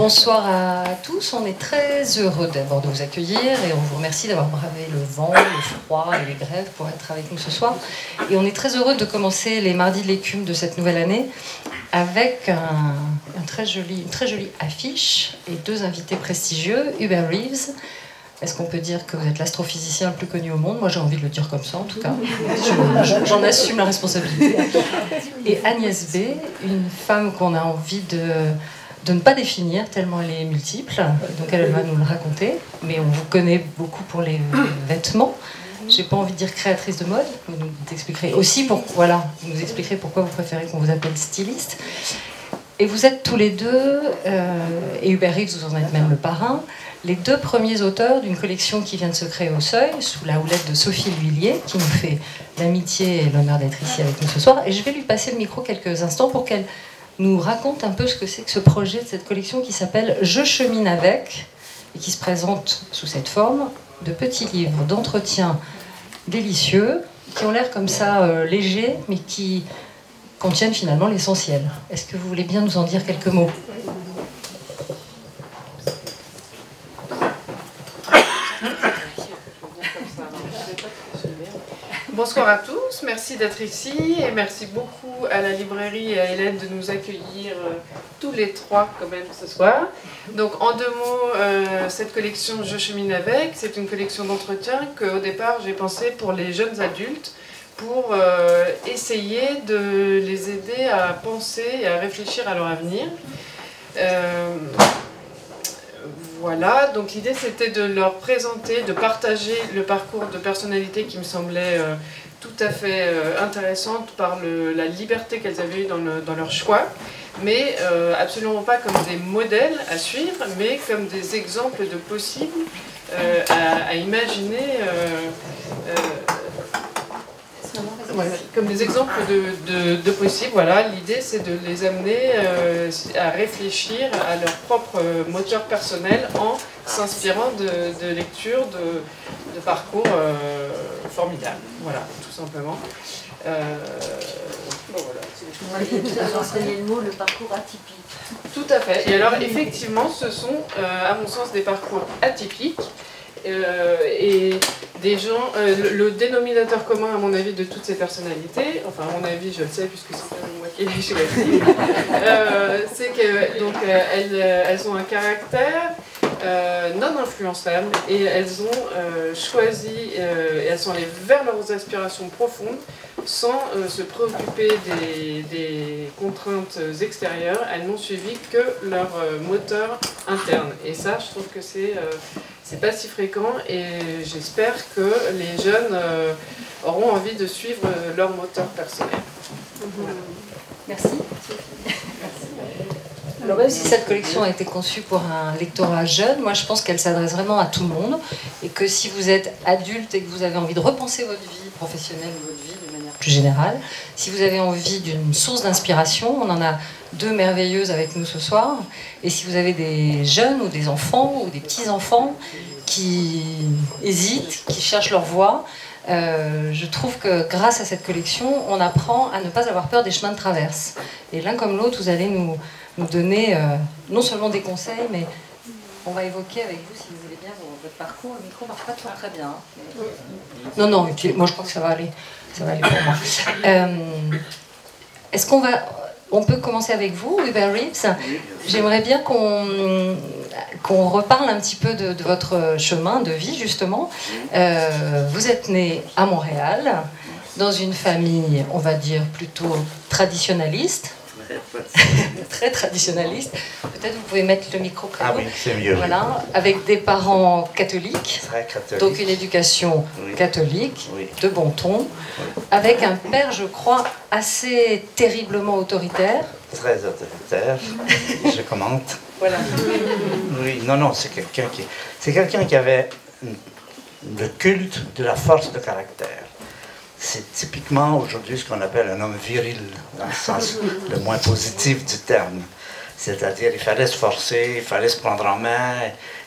Bonsoir à tous, on est très heureux d'abord de vous accueillir et on vous remercie d'avoir bravé le vent, le froid et les grèves pour être avec nous ce soir. Et on est très heureux de commencer les mardis de l'écume de cette nouvelle année avec une très jolie affiche et deux invités prestigieux, Hubert Reeves. Est-ce qu'on peut dire que vous êtes l'astrophysicien le plus connu au monde? Moi j'ai envie de le dire comme ça en tout cas. J'en assume la responsabilité. Et Agnès B, une femme qu'on a envie de ne pas définir tellement elle est multiple, donc elle va nous le raconter, mais on vous connaît beaucoup pour les vêtements. J'ai pas envie de dire créatrice de mode, vous nous expliquerez aussi pourquoi vous préférez qu'on vous appelle styliste. Et vous êtes tous les deux, et Hubert Reeves, vous en êtes même le parrain, les deux premiers auteurs d'une collection qui vient de se créer au Seuil, sous la houlette de Sophie L'Huillier, qui nous fait l'amitié et l'honneur d'être ici avec nous ce soir. Et je vais lui passer le micro quelques instants pour qu'elle nous raconte un peu ce que c'est que ce projet de cette collection qui s'appelle « Je chemine avec » et qui se présente sous cette forme de petits livres d'entretien délicieux qui ont l'air comme ça légers mais qui contiennent finalement l'essentiel. Est-ce que vous voulez bien nous en dire quelques mots ? Bonsoir à tous, merci d'être ici et merci beaucoup à la librairie et à Hélène de nous accueillir tous les trois quand même ce soir. Donc en deux mots, cette collection Je chemine avec, c'est une collection d'entretien qu'au départ j'ai pensé pour les jeunes adultes pour essayer de les aider à penser et à réfléchir à leur avenir. Voilà, donc l'idée c'était de leur présenter, de partager le parcours de personnalités qui me semblait tout à fait intéressante par la liberté qu'elles avaient eue dans leur choix, mais absolument pas comme des modèles à suivre, mais comme des exemples de possibles à imaginer, voilà, comme des exemples de possibles. Voilà, l'idée c'est de les amener à réfléchir à leur propre moteur personnel en s'inspirant de lectures, de parcours formidables. Voilà, tout simplement. Bon, voilà. Vous enseignez le mot, le parcours atypique. Tout à fait. Et alors effectivement, ce sont, à mon sens, des parcours atypiques. Et des gens, le dénominateur commun à mon avis de toutes ces personnalités, enfin à mon avis je le sais puisque c'est quand même moi qui l'ai choisi, c'est qu'elles ont un caractère non influençable et elles ont choisi et elles sont allées vers leurs aspirations profondes sans se préoccuper des contraintes extérieures. Elles n'ont suivi que leur moteur interne et ça je trouve que c'est pas si fréquent et j'espère que les jeunes auront envie de suivre leur moteur personnel. Voilà. Merci. Alors même si cette collection a été conçue pour un lectorat jeune, moi je pense qu'elle s'adresse vraiment à tout le monde et que si vous êtes adulte et que vous avez envie de repenser votre vie professionnelle ou votre vie de manière plus générale, si vous avez envie d'une source d'inspiration, on en a deux merveilleuses avec nous ce soir, et si vous avez des jeunes ou des enfants ou des petits-enfants qui hésitent, qui cherchent leur voie, je trouve que grâce à cette collection, on apprend à ne pas avoir peur des chemins de traverse. Et l'un comme l'autre, vous allez nous donner non seulement des conseils, mais on va évoquer avec vous, si vous voulez bien, votre parcours. Le micro ne marche pas toujours très bien. Hein, mais... Non, moi je crois que ça va aller. Ça va aller pour moi. Est-ce on peut commencer avec vous, Hubert Reeves. J'aimerais bien qu'on reparle un petit peu de votre chemin de vie, justement. Vous êtes né à Montréal, dans une famille, on va dire, plutôt traditionnaliste. Très traditionnaliste. Peut-être vous pouvez mettre le micro près. Ah oui, c'est mieux. Voilà, avec des parents catholiques, très catholique. Donc une éducation catholique, oui. De bon ton, avec un père, je crois, assez terriblement autoritaire. Très autoritaire, je commente. Voilà. Oui, non, c'est quelqu'un qui avait le culte de la force de caractère. C'est typiquement aujourd'hui ce qu'on appelle un homme viril, dans le sens le moins positif du terme. C'est-à-dire, il fallait se forcer, il fallait se prendre en main.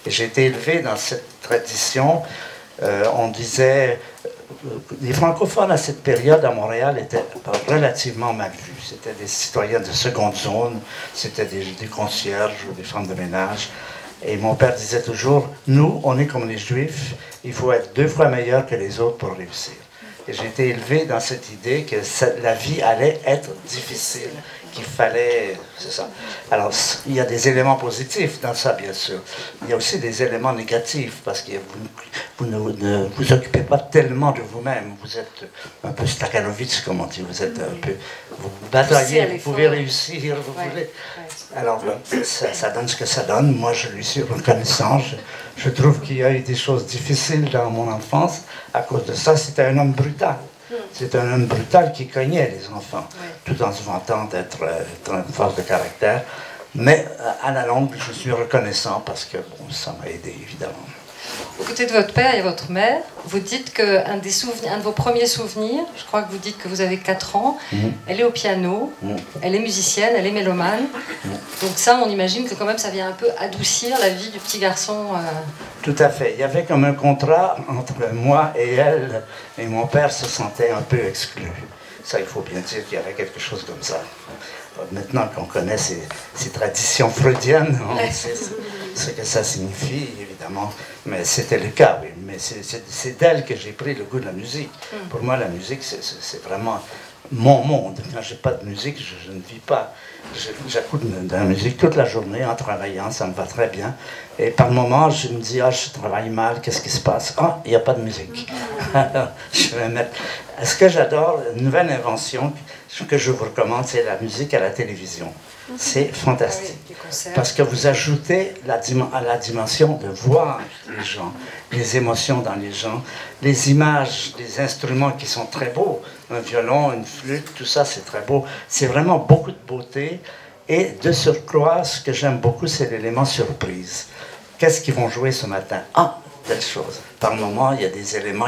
Et j'ai été élevé dans cette tradition. On disait, les francophones à cette période à Montréal étaient relativement mal vus. C'était des citoyens de seconde zone, c'était des concierges ou des femmes de ménage. Et mon père disait toujours, nous, on est comme les Juifs, il faut être 2 fois meilleur que les autres pour réussir. Et j'ai été élevé dans cette idée que la vie allait être difficile, qu'il fallait... C'est ça. Alors, il y a des éléments positifs dans ça, bien sûr. Il y a aussi des éléments négatifs, parce que vous ne vous occupez pas tellement de vous-même. Vous êtes un peu Stakhanovitch, comme on dit. Vous êtes un peu... Vous bataillez, vous pouvez réussir, vous voulez... Alors, ça donne ce que ça donne. Moi, je lui suis reconnaissant. Je trouve qu'il y a eu des choses difficiles dans mon enfance. À cause de ça, c'était un homme brutal. C'est un homme brutal qui cognait les enfants, tout en se vantant d'être une force de caractère. Mais à la longue, je suis reconnaissant parce que bon, ça m'a aidé, évidemment. Aux côtés de votre père et votre mère, vous dites qu'un de vos premiers souvenirs, je crois que vous dites que vous avez 4 ans, elle est au piano, elle est musicienne, elle est mélomane. Donc ça, on imagine que quand même ça vient un peu adoucir la vie du petit garçon. Tout à fait. Il y avait comme un contrat entre moi et elle, et mon père se sentait un peu exclu. Ça, il faut bien dire qu'il y avait quelque chose comme ça. Maintenant qu'on connaît ces traditions freudiennes, on sait ce que ça signifie, évidemment. Mais c'était le cas, oui. Mais c'est d'elle que j'ai pris le goût de la musique. Pour moi, la musique, c'est vraiment mon monde. Quand je n'ai pas de musique, je ne vis pas. J'écoute de la musique toute la journée en travaillant, ça me va très bien. Et par moments, je me dis, je travaille mal, qu'est-ce qui se passe? Il n'y a pas de musique. Je vais mettre... Ce que j'adore, une nouvelle invention que je vous recommande, c'est la musique à la télévision. C'est fantastique. Parce que vous ajoutez à la dimension de voir les gens, les émotions dans les gens, les images, les instruments qui sont très beaux. Un violon, une flûte, tout ça, c'est très beau. C'est vraiment beaucoup de beauté. Et de surcroît, ce que j'aime beaucoup, c'est l'élément surprise. Qu'est-ce qu'ils vont jouer ce matin? Telle chose. Par moments, il y a des éléments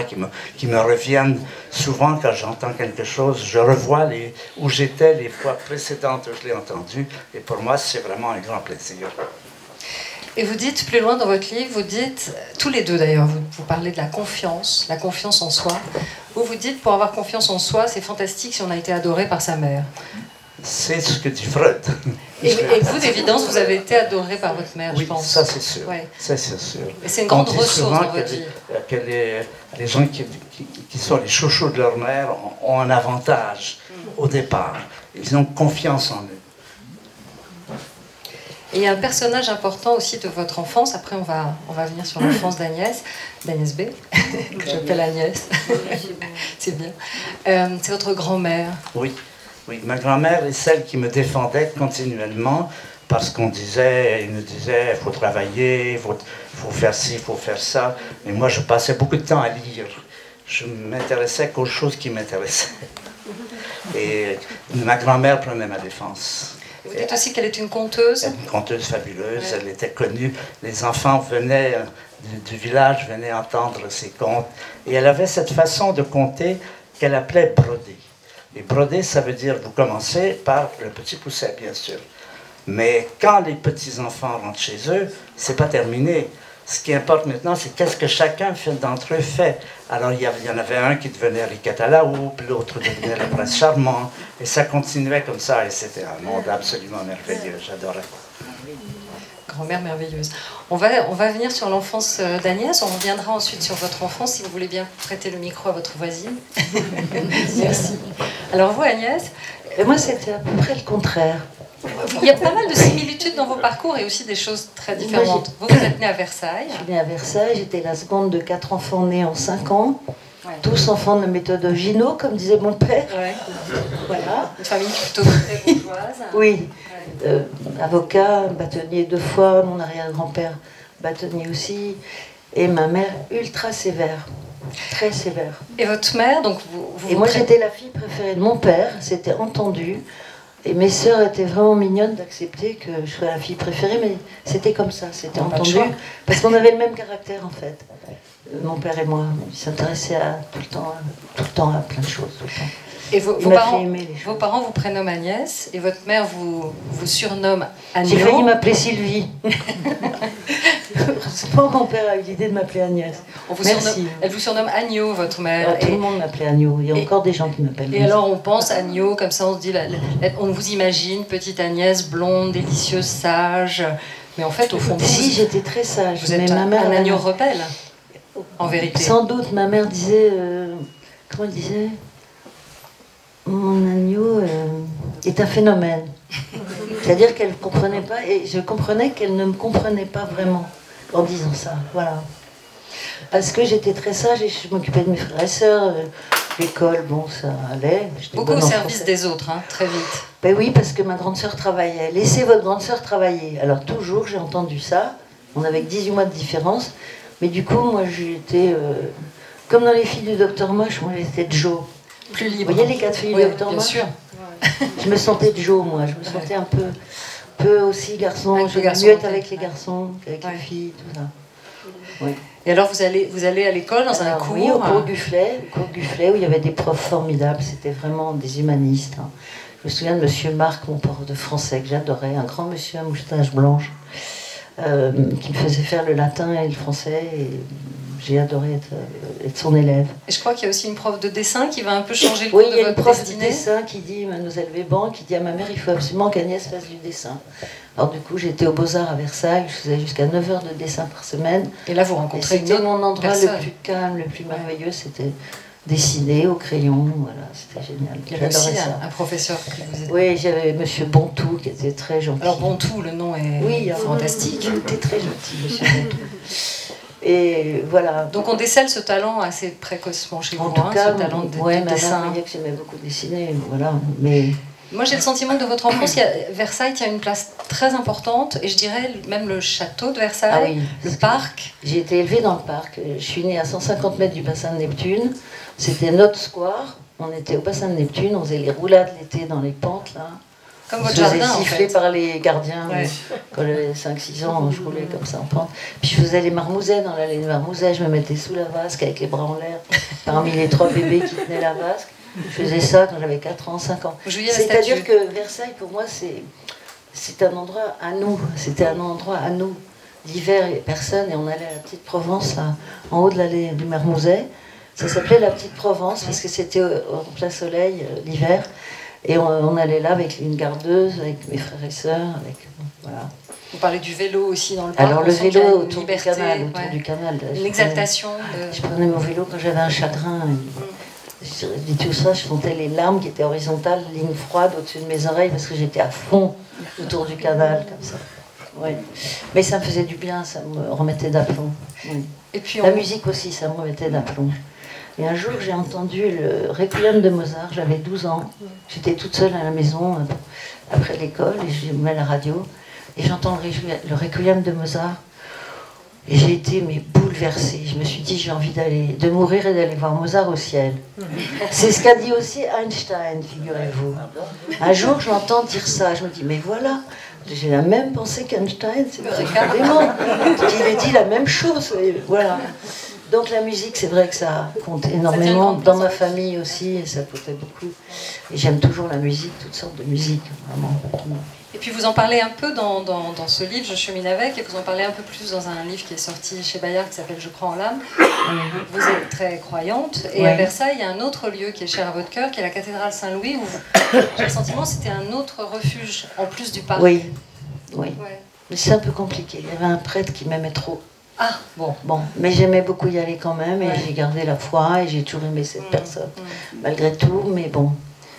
qui me reviennent. Souvent, quand j'entends quelque chose, je revois où j'étais les fois précédentes où je l'ai entendu. Et pour moi, c'est vraiment un grand plaisir. Et vous dites, plus loin dans votre livre, vous dites, tous les deux d'ailleurs, vous parlez de la confiance en soi. Vous dites, pour avoir confiance en soi, c'est fantastique si on a été adoré par sa mère. C'est ce que dit Freud. Et vous, d'évidence, vous avez été adoré par votre mère, je pense. Oui, ça c'est sûr. Ouais. Ça c'est sûr. Et c'est une grande ressource dans votre vie. Que les gens qui sont les chouchous de leur mère ont un avantage au départ. Ils ont confiance en eux. Et il y a un personnage important aussi de votre enfance. Après, on va venir sur l'enfance d'Agnès B, que j'appelle Agnès. C'est bien. C'est votre grand-mère. Oui, ma grand-mère est celle qui me défendait continuellement parce qu'on nous disait, il faut travailler, il faut faire ci, il faut faire ça. Mais moi, je passais beaucoup de temps à lire. Je m'intéressais qu'aux choses qui m'intéressaient. Et ma grand-mère prenait ma défense. Vous dites aussi qu'elle est une conteuse. Une conteuse fabuleuse, elle était connue. Les enfants venaient du village, venaient entendre ses contes. Et elle avait cette façon de conter qu'elle appelait broder. Et broder, ça veut dire, vous commencez par le petit pousset, bien sûr. Mais quand les petits-enfants rentrent chez eux, c'est pas terminé. Ce qui importe maintenant, c'est qu'est-ce que chacun d'entre eux fait. Alors, il y en avait un qui devenait Riquet à la houppe, l'autre devenait le prince charmant, et ça continuait comme ça, et c'était un monde absolument merveilleux, j'adorais. Grand-mère merveilleuse. On va venir sur l'enfance d'Agnès, on reviendra ensuite sur votre enfance, si vous voulez bien prêter le micro à votre voisine. Merci. Alors vous, Agnès? Et moi, c'était à peu près le contraire. Il y a pas mal de similitudes dans vos parcours et aussi des choses très différentes. Vous êtes née à Versailles. Je suis née à Versailles, j'étais la seconde de 4 enfants nés en 5 ans. Ouais. Tous enfants de la méthode Ogino, comme disait mon père. Ouais. Voilà. Une famille plutôt très bourgeoise. Oui. Avocat, bâtonnier 2 fois, mon arrière-grand-père bâtonnier aussi. Et ma mère ultra sévère. Très sévère. Et votre mère, donc Et moi, j'étais la fille préférée de mon père, c'était entendu. Et mes sœurs étaient vraiment mignonnes d'accepter que je sois la fille préférée, mais c'était comme ça, c'était entendu. Parce qu'on avait le même caractère, en fait. Mon père et moi, ils s'intéressaient tout le temps à plein de choses. Tout le temps. Et il m'a fait aimer les choses. vos parents vous prénomment Agnès et votre mère vous surnomme Agno. J'ai failli m'appeler Sylvie. Heureusement, mon père a eu l'idée de m'appeler Agnès. Merci. Elle vous surnomme Agno, votre mère. Alors, tout le monde m'appelait Agno. Il y a encore des gens qui m'appellent. Et alors on pense Agno, comme ça on se dit, on vous imagine, petite Agnès, blonde, délicieuse, sage. Mais en fait, au fond, si, j'étais très sage. Vous êtes mais ma mère, un agneau rebelle, en vérité. Sans doute, ma mère disait... comment elle disait? Mon agneau est un phénomène. C'est-à-dire qu'elle ne comprenait pas, et je comprenais qu'elle ne me comprenait pas vraiment en disant ça. Voilà. Parce que j'étais très sage et je m'occupais de mes frères et sœurs. L'école, bon, ça allait. Beaucoup au service des autres, hein, très vite. Ben oui, parce que ma grande sœur travaillait. Laissez votre grande sœur travailler. Alors toujours, j'ai entendu ça. On avait 18 mois de différence. Mais du coup, moi, j'étais... comme dans les filles du Docteur Moche, moi, j'étais Joe. Plus libre. Vous voyez les 4 filles du Docteur Moche? Bien sûr. Je me sentais Joe, moi. Je me sentais un peu aussi garçon. J'aimais mieux être avec les garçons qu'avec les filles, tout ça. Oui. Et alors, vous allez à l'école dans un cours? Oui, au cours Gufflet, où il y avait des profs formidables. C'était vraiment des humanistes. Hein. Je me souviens de monsieur Marc, mon prof de français, que j'adorais, un grand monsieur à moustache blanche, qui me faisait faire le latin et le français. Et j'ai adoré être son élève. Et je crois qu'il y a aussi une prof de dessin qui va un peu changer le cours de votre destinée. Oui, il y a une prof de dessin qui dit, mademoiselle Véban, qui dit à ma mère, il faut absolument qu'Agnès fasse du dessin. Alors du coup, j'étais aux Beaux-Arts à Versailles, je faisais jusqu'à 9 heures de dessin par semaine. Et là, vous rencontrez c'était mon endroit le plus calme, le plus merveilleux, c'était dessiner au crayon, voilà, c'était génial. Il y avait aussi un professeur qui vous aidait. Oui, j'avais monsieur Bontou qui était très gentil. Alors Bontou, le nom est fantastique. Il était très gentil, monsieur Bontou. Et voilà. Donc on décèle ce talent assez précocement chez vous, en tout cas, ce talent de dessin. dessin. Ma mère que j'aimais beaucoup dessiner, voilà. Mais moi j'ai le sentiment que de votre enfance, Versailles tient une place très importante, et je dirais même le château de Versailles, le parc. J'ai été élevée dans le parc. Je suis née à 150 mètres du bassin de Neptune. C'était notre square. On était au bassin de Neptune, on faisait les roulades l'été dans les pentes là. Comme votre jardin, en sifflé fait. par les gardiens. Quand j'avais 5-6 ans, je roulais comme ça en pente. Puis je faisais les marmousets dans l'allée de marmousets. Je me mettais sous la vasque avec les bras en l'air, parmi les 3 bébés qui tenaient la vasque. Je faisais ça quand j'avais 4 ans, 5 ans. C'est-à-dire que Versailles, pour moi, c'est un endroit à nous. C'était un endroit à nous. L'hiver, il n'y avait personne et on allait à la Petite Provence, là, en haut de l'allée du Marmouset. Ça s'appelait la Petite Provence parce que c'était en plein soleil l'hiver. Et on allait là avec une gardeuse, avec mes frères et sœurs, voilà. Vous parlez du vélo aussi dans le parc. Alors le vélo autour du canal. L'exaltation. Je prenais mon vélo quand j'avais un chagrin. Je dis tout ça, je sentais les larmes qui étaient horizontales, ligne froide au-dessus de mes oreilles parce que j'étais à fond autour du canal comme ça. Oui. Mais ça me faisait du bien, ça me remettait d'aplomb. Oui. Et puis la musique aussi, ça me remettait d'aplomb. Et un jour, j'ai entendu le Requiem de Mozart, j'avais 12 ans. J'étais toute seule à la maison après l'école et je mets la radio et j'entends le Requiem de Mozart. Et j'ai été bouleversée. Je me suis dit, j'ai envie de mourir et d'aller voir Mozart au ciel. C'est ce qu'a dit aussi Einstein, figurez-vous. Un jour, je l'entends dire ça. Je me dis, mais voilà, j'ai la même pensée qu'Einstein, c'est vraiment. Il a dit la même chose. Et voilà. Donc la musique, c'est vrai que ça compte énormément. Dans ma famille aussi, et ça comptait beaucoup. Et j'aime toujours la musique, toutes sortes de musique, vraiment. Et puis vous en parlez un peu dans ce livre, Je chemine avec, et vous en parlez un peu plus dans un livre qui est sorti chez Bayard qui s'appelle Je crois en l'âme. Vous êtes très croyante, et à Versailles, il y a un autre lieu qui est cher à votre cœur, qui est la cathédrale Saint-Louis, où j'ai le sentiment que c'était un autre refuge, en plus du parc. Oui. Mais c'est un peu compliqué. Il y avait un prêtre qui m'aimait trop. Ah, bon. Mais j'aimais beaucoup y aller quand même, et j'ai gardé la foi, et j'ai toujours aimé cette personne, malgré tout, mais bon.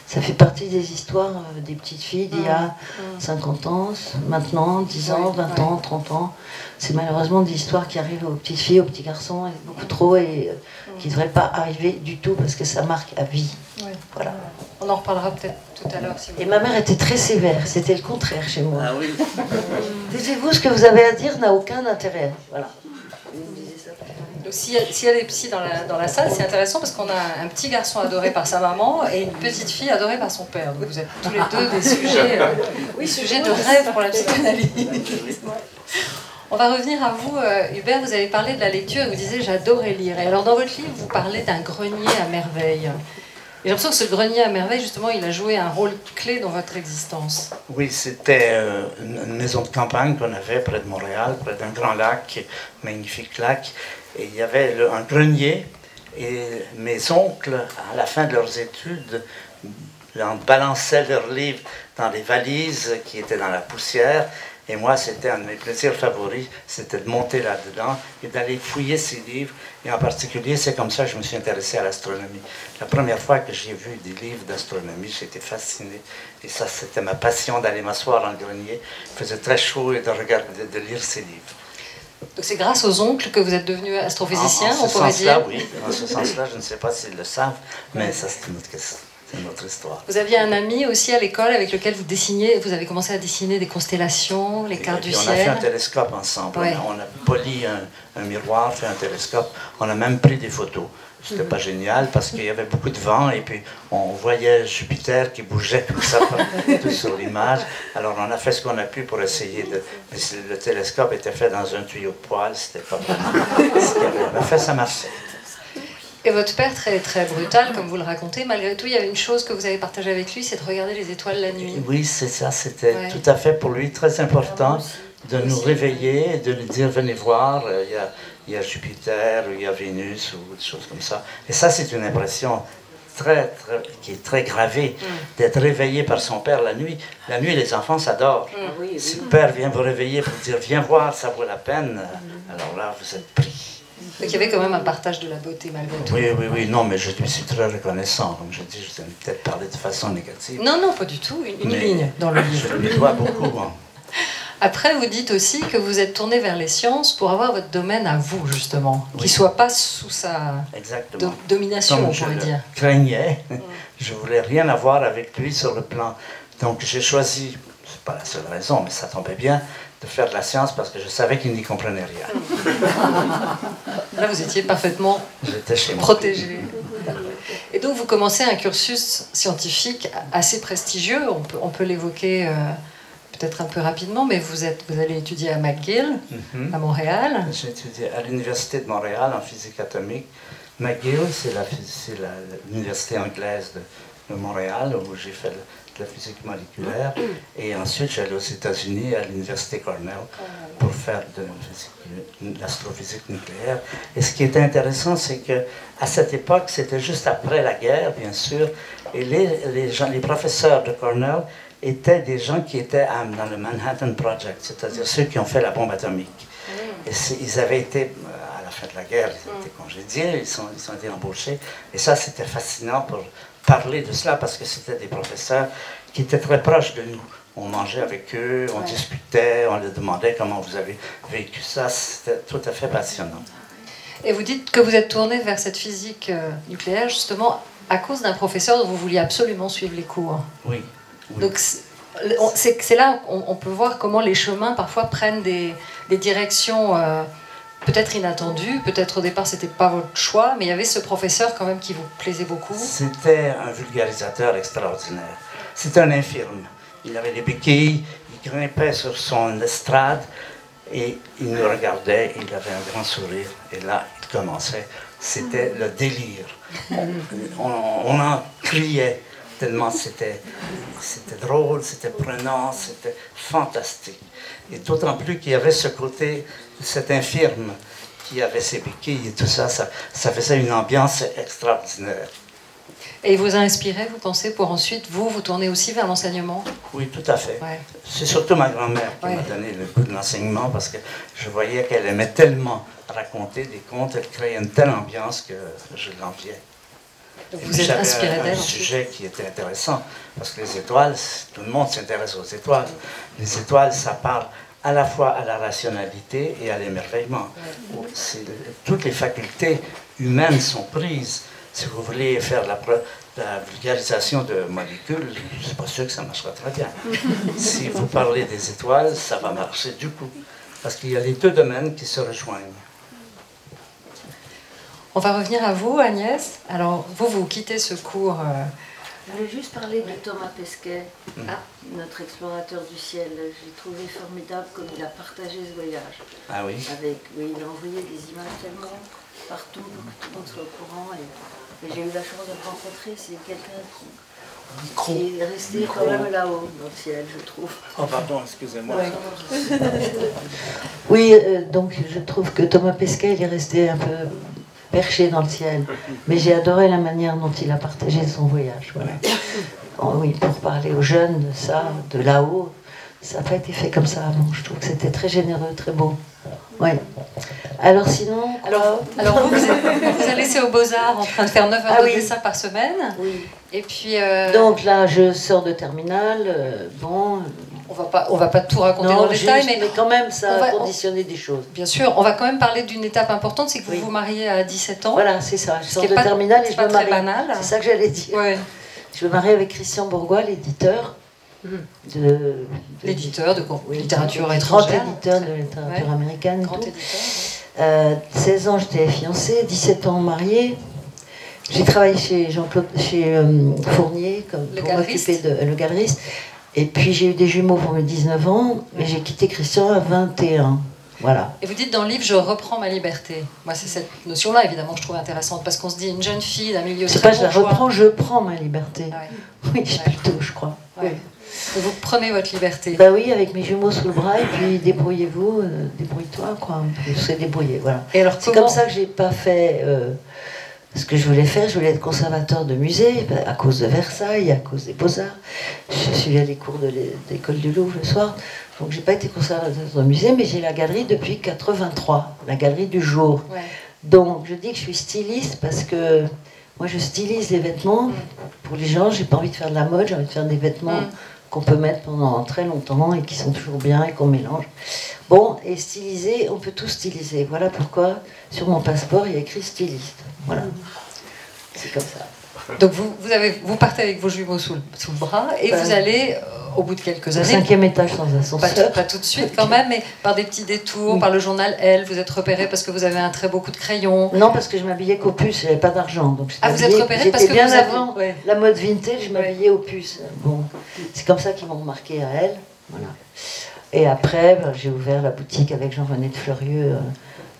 Ça fait partie des histoires des petites filles d'il y a 50 ans, maintenant, 10 ans, 20 ans, 30 ans. C'est malheureusement des histoires qui arrivent aux petites filles, aux petits garçons, et beaucoup trop, et qui ne devraient pas arriver du tout, parce que ça marque à vie. Voilà. On en reparlera peut-être tout à l'heure. Si vous... Et ma mère était très sévère, c'était le contraire chez moi. Ah oui. Taisez-vous, ce que vous avez à dire n'a aucun intérêt. Voilà. Donc, si elle est psy dans la salle, c'est intéressant parce qu'on a un petit garçon adoré par sa maman et une petite fille adorée par son père. Donc vous êtes tous les deux des sujets, sujets de rêve pour la psychanalyse. On va revenir à vous, Hubert. Vous avez parlé de la lecture et vous disiez j'adorais lire. Et alors dans votre livre, vous parlez d'un grenier à merveille. J'ai l'impression que ce grenier à merveille, justement, il a joué un rôle clé dans votre existence. Oui, c'était une maison de campagne qu'on avait près de Montréal, près d'un grand lac, magnifique lac. Et il y avait un grenier. Et mes oncles, à la fin de leurs études, balançaient leurs livres dans les valises qui étaient dans la poussière. Et moi, c'était un de mes plaisirs favoris, c'était de monter là-dedans et d'aller fouiller ces livres. Et en particulier, c'est comme ça que je me suis intéressé à l'astronomie. La première fois que j'ai vu des livres d'astronomie, j'étais fasciné. Et ça, c'était ma passion d'aller m'asseoir dans le grenier. Il faisait très chaud et de lire ces livres. Donc c'est grâce aux oncles que vous êtes devenu astrophysicien, on pourrait dire? Oui, en ce sens-là, je ne sais pas s'ils le savent, mais ça, c'est une autre question. C'est une autre histoire. Vous aviez un ami aussi à l'école avec lequel vous avez commencé à dessiner des constellations, les cartes du ciel. On a fait un télescope ensemble. Ouais. On a poli un miroir, fait un télescope. On a même pris des photos. C'était pas génial parce qu'il y avait beaucoup de vent et puis on voyait Jupiter qui bougeait tout ça tout sur l'image. Alors on a fait ce qu'on a pu pour essayer de... Mais le télescope était fait dans un tuyau de poêle, c'était pas vraiment ce qu'il y avait. On a fait, ça marchait. Et votre père, très, très brutal, comme vous le racontez, malgré tout, il y avait une chose que vous avez partagée avec lui, c'est de regarder les étoiles la nuit. Oui, c'est ça, c'était tout à fait pour lui très important de nous réveiller et de nous dire, venez voir, il y a Jupiter, il y a Vénus, ou des choses comme ça. Et ça, c'est une impression qui est très gravée, d'être réveillé par son père la nuit. La nuit, les enfants s'adorent. Si le père vient vous réveiller pour dire, viens voir, ça vaut la peine, alors là, vous êtes pris. Donc il y avait quand même un partage de la beauté malgré tout. Oui, non, mais je lui suis très reconnaissant. Comme je dis, je t'ai peut-être parlé de façon négative. Non, pas du tout, une ligne dans le livre. Je lui dois beaucoup. Hein. Après, vous dites aussi que vous êtes tourné vers les sciences pour avoir votre domaine à vous, justement, qui ne soit pas sous sa domination, comme on pourrait dire. Je craignais, je voulais rien avoir avec lui sur le plan. Donc j'ai choisi, c'est pas la seule raison, mais ça tombait bien, de faire de la science parce que je savais qu'il n'y comprenait rien. Là, vous étiez parfaitement protégé. Et donc, vous commencez un cursus scientifique assez prestigieux. On peut l'évoquer peut-être un peu rapidement, mais vous allez étudier à McGill, à Montréal. J'ai étudié à l'Université de Montréal en physique atomique. McGill, c'est l'université anglaise de Montréal, où j'ai fait de la physique moléculaire. Et ensuite, j'allais aux États-Unis, à l'Université Cornell, pour faire de l'astrophysique nucléaire. Et ce qui était intéressant, c'est qu'à cette époque, c'était juste après la guerre, bien sûr, et les professeurs de Cornell étaient des gens qui étaient dans le Manhattan Project, c'est-à-dire ceux qui ont fait la bombe atomique. Et ils avaient été, à la fin de la guerre, ils ont été congédiés, ils ont été embauchés. Et ça, c'était fascinant pour parler de cela, parce que c'était des professeurs qui étaient très proches de nous. On mangeait avec eux, on discutait, on leur demandait comment vous avez vécu ça. C'était tout à fait passionnant. Et vous dites que vous êtes tourné vers cette physique nucléaire, justement, à cause d'un professeur dont vous vouliez absolument suivre les cours. Oui. Donc c'est là on peut voir comment les chemins parfois prennent des directions peut-être inattendues, peut-être au départ c'était pas votre choix, mais il y avait ce professeur quand même qui vous plaisait beaucoup. C'était un vulgarisateur extraordinaire. C'était un infirme. Il avait des béquilles, il grimpait sur son estrade et il nous regardait, il avait un grand sourire et là il commençait. C'était le délire. On en criait. Tellement c'était drôle, c'était prenant, c'était fantastique. Et d'autant plus qu'il y avait ce côté, cet infirme qui avait ses béquilles et tout ça, ça faisait une ambiance extraordinaire. Et il vous a inspiré, vous pensez, pour ensuite vous tourner aussi vers l'enseignement? Oui, tout à fait. Ouais. C'est surtout ma grand-mère qui m'a donné le goût de l'enseignement parce que je voyais qu'elle aimait tellement raconter des contes, elle créait une telle ambiance que je l'enviais. Vous êtes inspiré d'elle. Un sujet qui était intéressant, parce que les étoiles, tout le monde s'intéresse aux étoiles. Les étoiles, ça parle à la fois à la rationalité et à l'émerveillement. Toutes les facultés humaines sont prises. Si vous voulez faire la vulgarisation de molécules, je ne suis pas sûr que ça marchera très bien. Si vous parlez des étoiles, ça va marcher du coup, parce qu'il y a les deux domaines qui se rejoignent. On va revenir à vous, Agnès. Alors, vous quittez ce cours. Je voulais juste parler de Thomas Pesquet, notre explorateur du ciel. J'ai trouvé formidable comme il a partagé ce voyage. Ah oui? Il a envoyé des images tellement partout pour que tout le monde soit au courant. J'ai eu la chance de le rencontrer, c'est quelqu'un qui est resté quand même là-haut, dans le ciel, je trouve. Oh, pardon, excusez-moi. Oui, donc je trouve que Thomas Pesquet, il est resté un peu perché dans le ciel. Mais j'ai adoré la manière dont il a partagé son voyage. Voilà. Oh, oui, pour parler aux jeunes de ça, de là-haut, ça n'a pas été fait comme ça avant. Je trouve que c'était très généreux, très beau. Oui. Alors sinon... Alors vous êtes laissé aux Beaux-Arts en train de faire 9 heures de dessin par semaine. Oui. Et puis... Donc là, je sors de terminale. Bon... On va pas tout raconter dans le détail, mais quand même, ça a conditionné des choses. Bien sûr, on va quand même parler d'une étape importante, c'est que vous vous mariez à 17 ans. Voilà, c'est ça. Je sors de terminale et je me marie. Banal. C'est ça que j'allais dire. Ouais. Je me marie avec Christian Bourgois, l'éditeur de littérature étrangère. Grand éditeur de littérature américaine. Grand éditeur. 16 ans, j'étais fiancée, 17 ans mariée. J'ai travaillé chez Fournier pour m'occuper de le galeriste. Et puis j'ai eu des jumeaux pour mes 19 ans, et j'ai quitté Christian à 21. Voilà. Et vous dites dans le livre, je reprends ma liberté. Moi, c'est cette notion-là, évidemment, que je trouve intéressante, parce qu'on se dit, une jeune fille d'un milieu très bourgeois... C'est pas je la reprends, je prends ma liberté. Ouais. Oui, plutôt, je crois. Ouais. Oui. Vous prenez votre liberté. Bah oui, avec mes jumeaux sous le bras, et puis débrouillez-vous, débrouille-toi, quoi. Vous serez débrouillé, voilà. C'est comme ça que j'ai pas fait... ce que je voulais faire, je voulais être conservateur de musée, à cause de Versailles, à cause des Beaux-Arts. Je suis allée les cours de l'école du Louvre le soir. Donc j'ai pas été conservateur de musée, mais j'ai la galerie depuis 83, la galerie du jour. Ouais. Donc je dis que je suis styliste parce que moi je stylise les vêtements pour les gens. J'ai pas envie de faire de la mode, j'ai envie de faire des vêtements qu'on peut mettre pendant très longtemps et qui sont toujours bien et qu'on mélange. Bon, et styliser, on peut tout styliser. Voilà pourquoi sur mon passeport il y a écrit styliste. Voilà, c'est comme ça. Donc vous partez avec vos jumeaux sous le bras et vous allez, au bout de quelques années... Au 5e étage sans ascenseur. Pas tout de suite quand même, mais par des petits détours, par le journal Elle, vous êtes repéré parce que vous avez un très beau coup de crayon. Non, parce que je m'habillais qu'au puce, j'avais pas d'argent. Donc vous êtes repéré parce que bien vous avant la mode vintage, je m'habillais au puce. Bon, c'est comme ça qu'ils m'ont remarqué à Elle. Voilà. Et après, j'ai ouvert la boutique avec Jean-René de Fleurieux.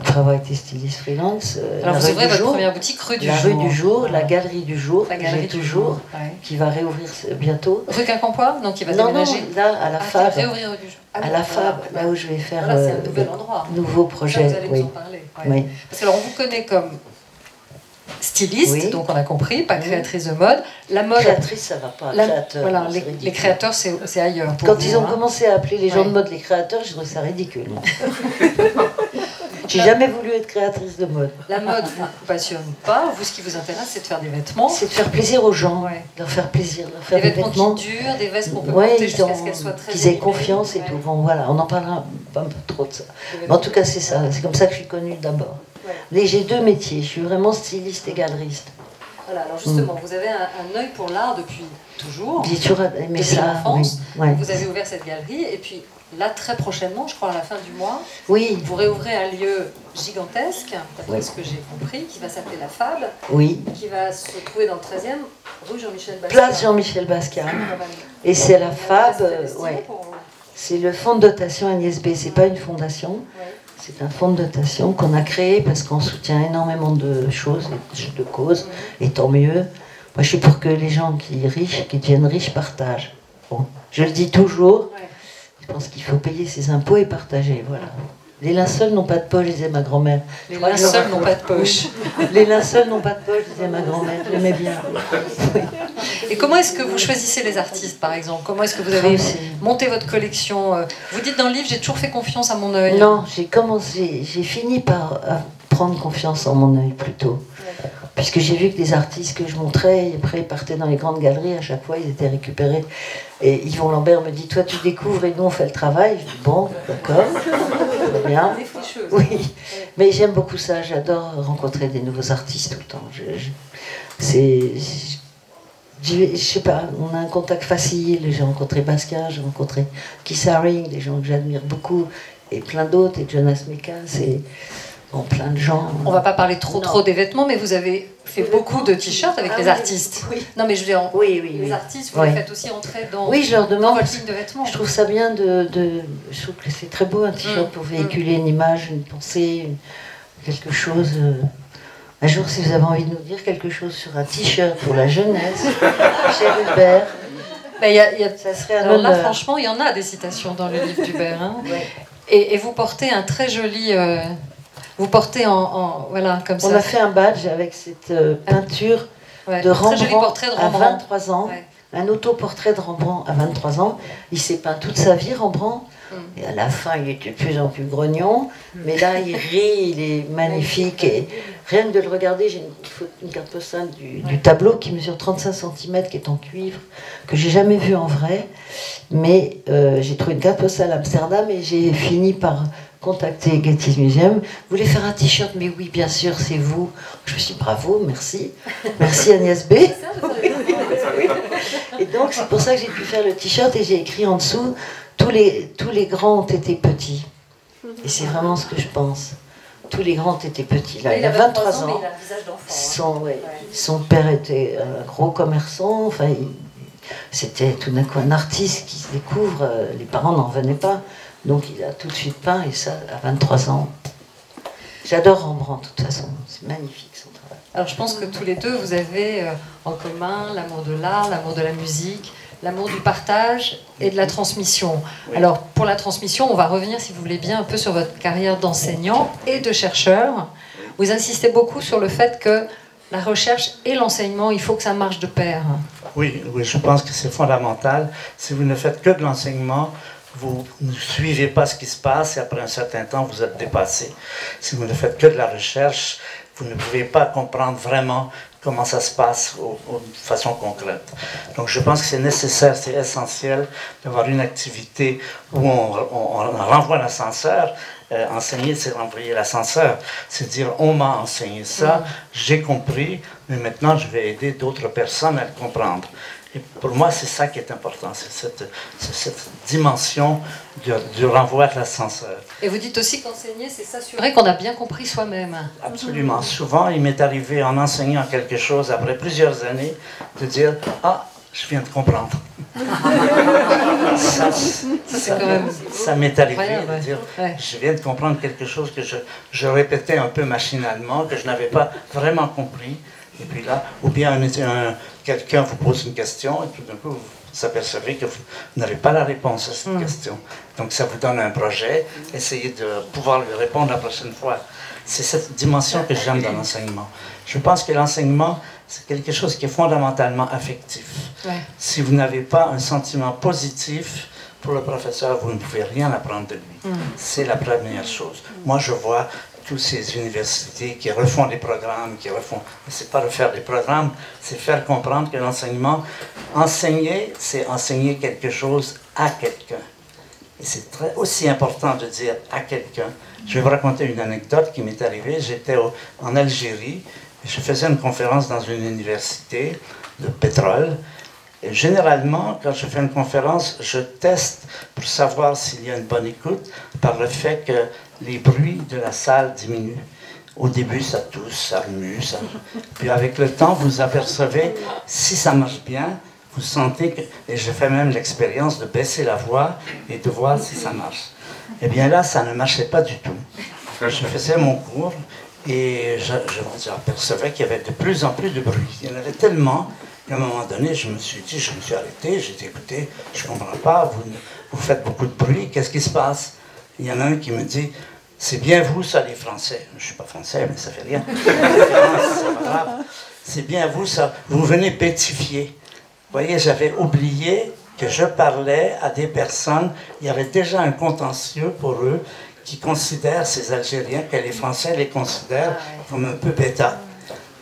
Après avoir été styliste freelance. Alors vous ouvrez votre première boutique rue du Jour. La rue du Jour, la galerie du Jour, la galerie du Jour, qui va réouvrir bientôt. Rue Quincampoix, donc qui va déménager. Non, là, à la Fab. Réouvrir rue du Jour. À la Fab, là où je vais faire c'est un nouvel endroit. Nouveau projet. Ça, vous allez nous en parler. Oui. Parce que alors, on vous connaît comme styliste, donc on a compris, pas créatrice de mode. La mode. Créatrice, ça va pas. Créateur, voilà, les créateurs, c'est ailleurs. Quand ils ont commencé à appeler les gens de mode les créateurs, j'ai trouvé ça ridicule. J'ai jamais voulu être créatrice de mode. La mode vous passionne pas. Vous, ce qui vous intéresse, c'est de faire des vêtements. C'est de faire plaisir aux gens, de leur faire plaisir, de leur faire des vêtements qui durent, des vestes qu'on peut porter jusqu'à ce qu'elles soient très qu'ils aient confiance et tout. Bon, voilà, on en parlera pas trop de ça. Mais en tout cas, c'est ça. C'est comme ça que je suis connue d'abord. Mais j'ai deux métiers. Je suis vraiment styliste et galeriste. Voilà, alors justement, vous avez un œil pour l'art depuis toujours. J'ai toujours aimé ça. Depuis l'enfance. Vous avez ouvert cette galerie et puis là, très prochainement, je crois à la fin du mois, vous réouvrez un lieu gigantesque, d'après ce que j'ai compris, qui va s'appeler la Fab, qui va se trouver dans le 13e, rue Jean-Michel Basquiat. Place Jean-Michel Basquiat. Et c'est la Fab, c'est le fonds de dotation Agnès B. C'est pas une fondation, c'est un fonds de dotation qu'on a créé parce qu'on soutient énormément de choses, de causes, et tant mieux. Moi, je suis pour que les gens qui deviennent riches partagent. Bon, je le dis toujours. Je pense qu'il faut payer ses impôts et partager, voilà. Les linceuls n'ont pas de poche, disait ma grand-mère. Les linceuls n'ont pas de poche. Les linceuls n'ont pas de poche, disait ma grand-mère. Je l'aimais bien. Et comment est-ce que vous choisissez les artistes, par exemple? Comment est-ce que vous avez monté votre collection? Vous dites dans le livre, j'ai toujours fait confiance à mon œil. Non, j'ai fini par prendre confiance en mon œil, plutôt. Puisque j'ai vu que les artistes que je montrais, après ils partaient dans les grandes galeries, à chaque fois ils étaient récupérés. Et Yvon Lambert me dit, toi tu découvres et nous on fait le travail. Je dis, bon, d'accord, bien. Oui, mais j'aime beaucoup ça, j'adore rencontrer des nouveaux artistes tout le temps. Je sais pas, on a un contact facile, j'ai rencontré Basquiat, j'ai rencontré Keith Haring, des gens que j'admire beaucoup, et plein d'autres, et Jonas Mekas, et... Bon, plein de gens. On va pas parler trop des vêtements, mais vous avez fait beaucoup de t-shirts avec les artistes. Oui. Non, mais je veux dire, les artistes, vous les faites aussi entrer dans, je leur demande, votre ligne de vêtements. Je trouve ça bien je trouve que c'est très beau un t-shirt pour véhiculer une image, une pensée, quelque chose. Un jour, si vous avez envie de nous dire quelque chose sur un t-shirt pour la jeunesse, cher Hubert, ça serait un alors là, honneur. franchement, il y en a des citations dans le livre d'Hubert. Hein. Ouais. Et vous portez un très joli... vous portez voilà, comme ça. On a fait un badge avec cette peinture Ouais, de un très joli Rembrandt portrait de à Rembrandt. 23 ans. Ouais. Un autoportrait de Rembrandt à 23 ans. Il s'est peint toute sa vie, Rembrandt. Et à la fin, il était de plus en plus grognon. Mais là, il rit, il est magnifique. Et rien que de le regarder, j'ai une carte postale du tableau qui mesure 35 cm, qui est en cuivre, que j'ai jamais vu en vrai. Mais j'ai trouvé une carte postale à Amsterdam et j'ai fini par contacter Getty's Museum. Vous voulez faire un t-shirt? Mais oui, bien sûr, c'est vous. Je me suis dit, bravo, merci. Merci Agnès B. Et donc, c'est pour ça que j'ai pu faire le t-shirt et j'ai écrit en dessous, tous les grands ont été petits. Et c'est vraiment ce que je pense. Tous les grands ont été petits. Là, il a 23 ans. Mais il a un visage d'enfant. Son père était un gros commerçant. Enfin, c'était tout d'un coup un artiste qui se découvre. Les parents n'en venaient pas. Donc il a tout de suite peint, et ça, à 23 ans. J'adore Rembrandt, de toute façon. C'est magnifique, son travail. Alors je pense que tous les deux, vous avez en commun l'amour de l'art, l'amour de la musique, l'amour du partage et de la transmission. Oui. Alors pour la transmission, on va revenir, si vous voulez bien, un peu sur votre carrière d'enseignant et de chercheur. Vous insistez beaucoup sur le fait que la recherche et l'enseignement, il faut que ça marche de pair. Oui, je pense que c'est fondamental. Si vous ne faites que de l'enseignement, vous ne suivez pas ce qui se passe et après un certain temps, vous êtes dépassé. Si vous ne faites que de la recherche, vous ne pouvez pas comprendre vraiment comment ça se passe de façon concrète. Donc je pense que c'est nécessaire, c'est essentiel d'avoir une activité où on renvoie l'ascenseur. Enseigner, c'est renvoyer l'ascenseur. C'est dire, on m'a enseigné ça, j'ai compris, mais maintenant je vais aider d'autres personnes à le comprendre. Et pour moi, c'est ça qui est important, c'est cette dimension du renvoi de l'ascenseur. Et vous dites aussi qu'enseigner, c'est s'assurer qu'on a bien compris soi-même. Absolument. Souvent, il m'est arrivé en enseignant quelque chose, après plusieurs années, de dire « Ah, je viens de comprendre. » Ça m'est arrivé de dire « Je viens de comprendre quelque chose que je répétais un peu machinalement, que je n'avais pas vraiment compris. » Et puis là, ou bien quelqu'un vous pose une question et tout d'un coup, vous apercevez que vous n'avez pas la réponse à cette question. Donc ça vous donne un projet, essayez de pouvoir lui répondre la prochaine fois. C'est cette dimension que j'aime dans l'enseignement. Je pense que l'enseignement, c'est quelque chose qui est fondamentalement affectif. Ouais. Si vous n'avez pas un sentiment positif pour le professeur, vous ne pouvez rien apprendre de lui. C'est la première chose. Moi, je vois toutes ces universités qui refont des programmes, c'est pas refaire des programmes, c'est faire comprendre que l'enseignement, enseigner, c'est enseigner quelque chose à quelqu'un. Et c'est aussi important de dire à quelqu'un. Je vais vous raconter une anecdote qui m'est arrivée. J'étais en Algérie, et je faisais une conférence dans une université de pétrole. Et généralement, quand je fais une conférence, je teste pour savoir s'il y a une bonne écoute par le fait que les bruits de la salle diminuent. Au début, ça tousse, ça remue, ça... Puis avec le temps, vous apercevez, si ça marche bien, vous sentez que... Et je fais même l'expérience de baisser la voix et de voir si ça marche. Eh bien là, ça ne marchait pas du tout. Je faisais mon cours et j'apercevais qu'il y avait de plus en plus de bruit. Il y en avait tellement qu'à un moment donné, je me suis arrêté, j'ai dit, écoutez, je ne comprends pas, vous faites beaucoup de bruit, qu'est-ce qui se passe? Il y en a un qui me dit, c'est bien vous, ça, les Français. Je ne suis pas français, mais ça fait rien. C'est pas grave. C'est bien vous, ça. Vous venez bêtifier. Vous voyez, j'avais oublié que je parlais à des personnes, il y avait déjà un contentieux pour eux, qui considèrent, ces Algériens, que les Français les considèrent comme un peu bêta.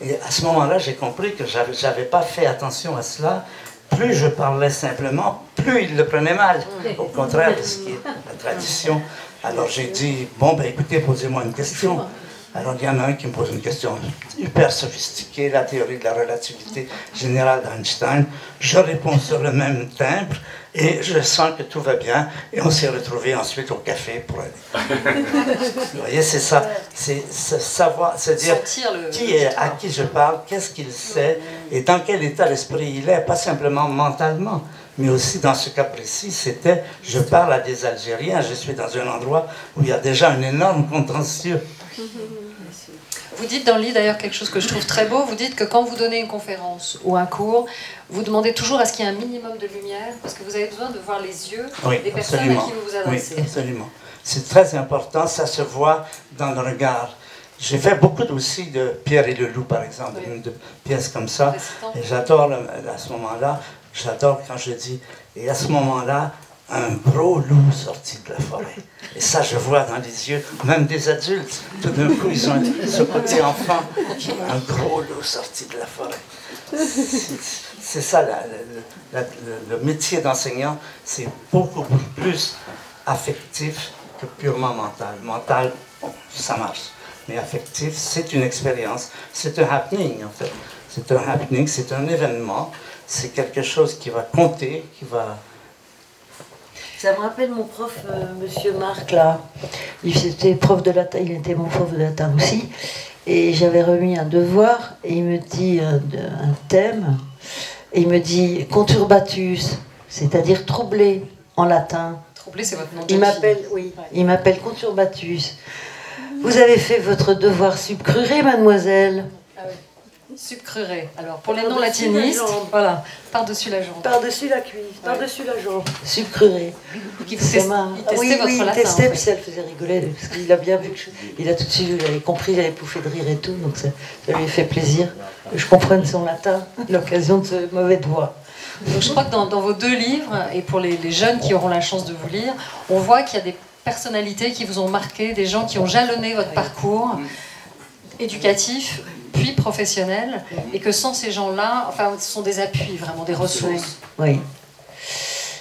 Et à ce moment-là, j'ai compris que je n'avais pas fait attention à cela. Plus je parlais simplement, plus ils le prenaient mal. Au contraire de ce qui est la tradition. Alors j'ai dit, bon, ben écoutez, posez-moi une question. Alors il y en a un qui me pose une question hyper sophistiquée, la théorie de la relativité générale d'Einstein. Je réponds sur le même timbre et je sens que tout va bien. Et on s'est retrouvés ensuite au café pour aller. Vous voyez, c'est ça. C'est savoir, c'est dire qui est, à qui je parle, qu'est-ce qu'il sait et dans quel état d'esprit il est, pas simplement mentalement. Mais aussi dans ce cas précis, c'était, je parle à des Algériens, je suis dans un endroit où il y a déjà un énorme contentieux. Vous dites dans le livre d'ailleurs quelque chose que je trouve très beau, vous dites que quand vous donnez une conférence ou un cours, vous demandez toujours à ce qu'il y ait un minimum de lumière, parce que vous avez besoin de voir les yeux des personnes à qui vous vous adressez. Oui, absolument. C'est très important, ça se voit dans le regard. J'ai fait beaucoup aussi de Pierre et le loup, par exemple, de pièces comme ça. Et j'adore à ce moment-là, j'adore quand je dis, et à ce moment-là, un gros loup sorti de la forêt. Et ça, je vois dans les yeux, même des adultes, tout d'un coup, ils ont ce côté enfant, un gros loup sorti de la forêt. C'est ça, le métier d'enseignant, c'est beaucoup plus affectif que purement mental. Mental, bon, ça marche. Mais affectif, c'est une expérience, c'est un happening, en fait. C'est un happening, c'est un événement, c'est quelque chose qui va compter, qui va... Ça me rappelle mon prof, monsieur Marc, là. Il était prof de latin, il était mon prof de latin aussi. Et j'avais remis un devoir, et il me dit un thème, et il me dit conturbatus, c'est-à-dire troublé en latin. Troublé, c'est votre nom de Il m'appelle, oui, il m'appelle conturbatus. Vous avez fait votre devoir subcruré, mademoiselle. Ah oui. Subcruré. Alors, pour les non-latinistes, voilà, par-dessus la jambe. Par-dessus la cuisse, par-dessus la jambe. Subcruré. Il testait votre latin. Il testait, puis ça le faisait rigoler, parce qu'il a bien vu, il a tout de suite il avait compris, il avait pouffé de rire et tout, donc ça lui a fait plaisir que je comprenne son latin, l'occasion de ce mauvais devoir. Donc, je crois que dans vos deux livres, et pour les jeunes qui auront la chance de vous lire, on voit qu'il y a des personnalités qui vous ont marqué, des gens qui ont jalonné votre parcours éducatif, puis professionnel, et que sans ces gens-là, enfin, ce sont des appuis, vraiment des ressources. Oui.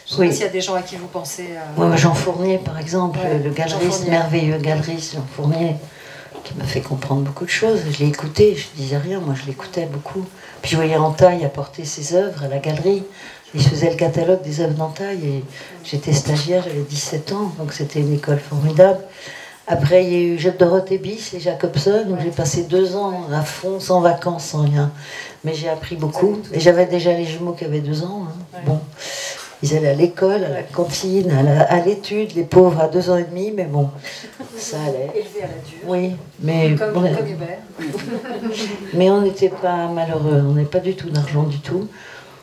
Je sais pas s'il y a des gens à qui vous pensez. Moi, Jean Fournier, par exemple, le galeriste, merveilleux galeriste, Jean Fournier, qui m'a fait comprendre beaucoup de choses. Je l'ai écouté, je disais rien, moi je l'écoutais beaucoup. Puis je voyais Antaille apporter ses œuvres à la galerie. Il faisait le catalogue des œuvres d'Antaille et j'étais stagiaire, j'avais 17 ans, donc c'était une école formidable. Après, il y a eu Dorothée Bis et Jacobson, où j'ai passé 2 ans à fond, sans vacances, sans rien. Mais j'ai appris beaucoup. Et j'avais déjà les jumeaux qui avaient 2 ans. Hein. Bon, ils allaient à l'école, à la cantine, à l'étude, les pauvres à 2 ans et demi, mais bon, ça allait. Élevé à la dure. Oui, mais comme Hubert. Mais on n'était pas malheureux, on n'avait pas du tout d'argent du tout.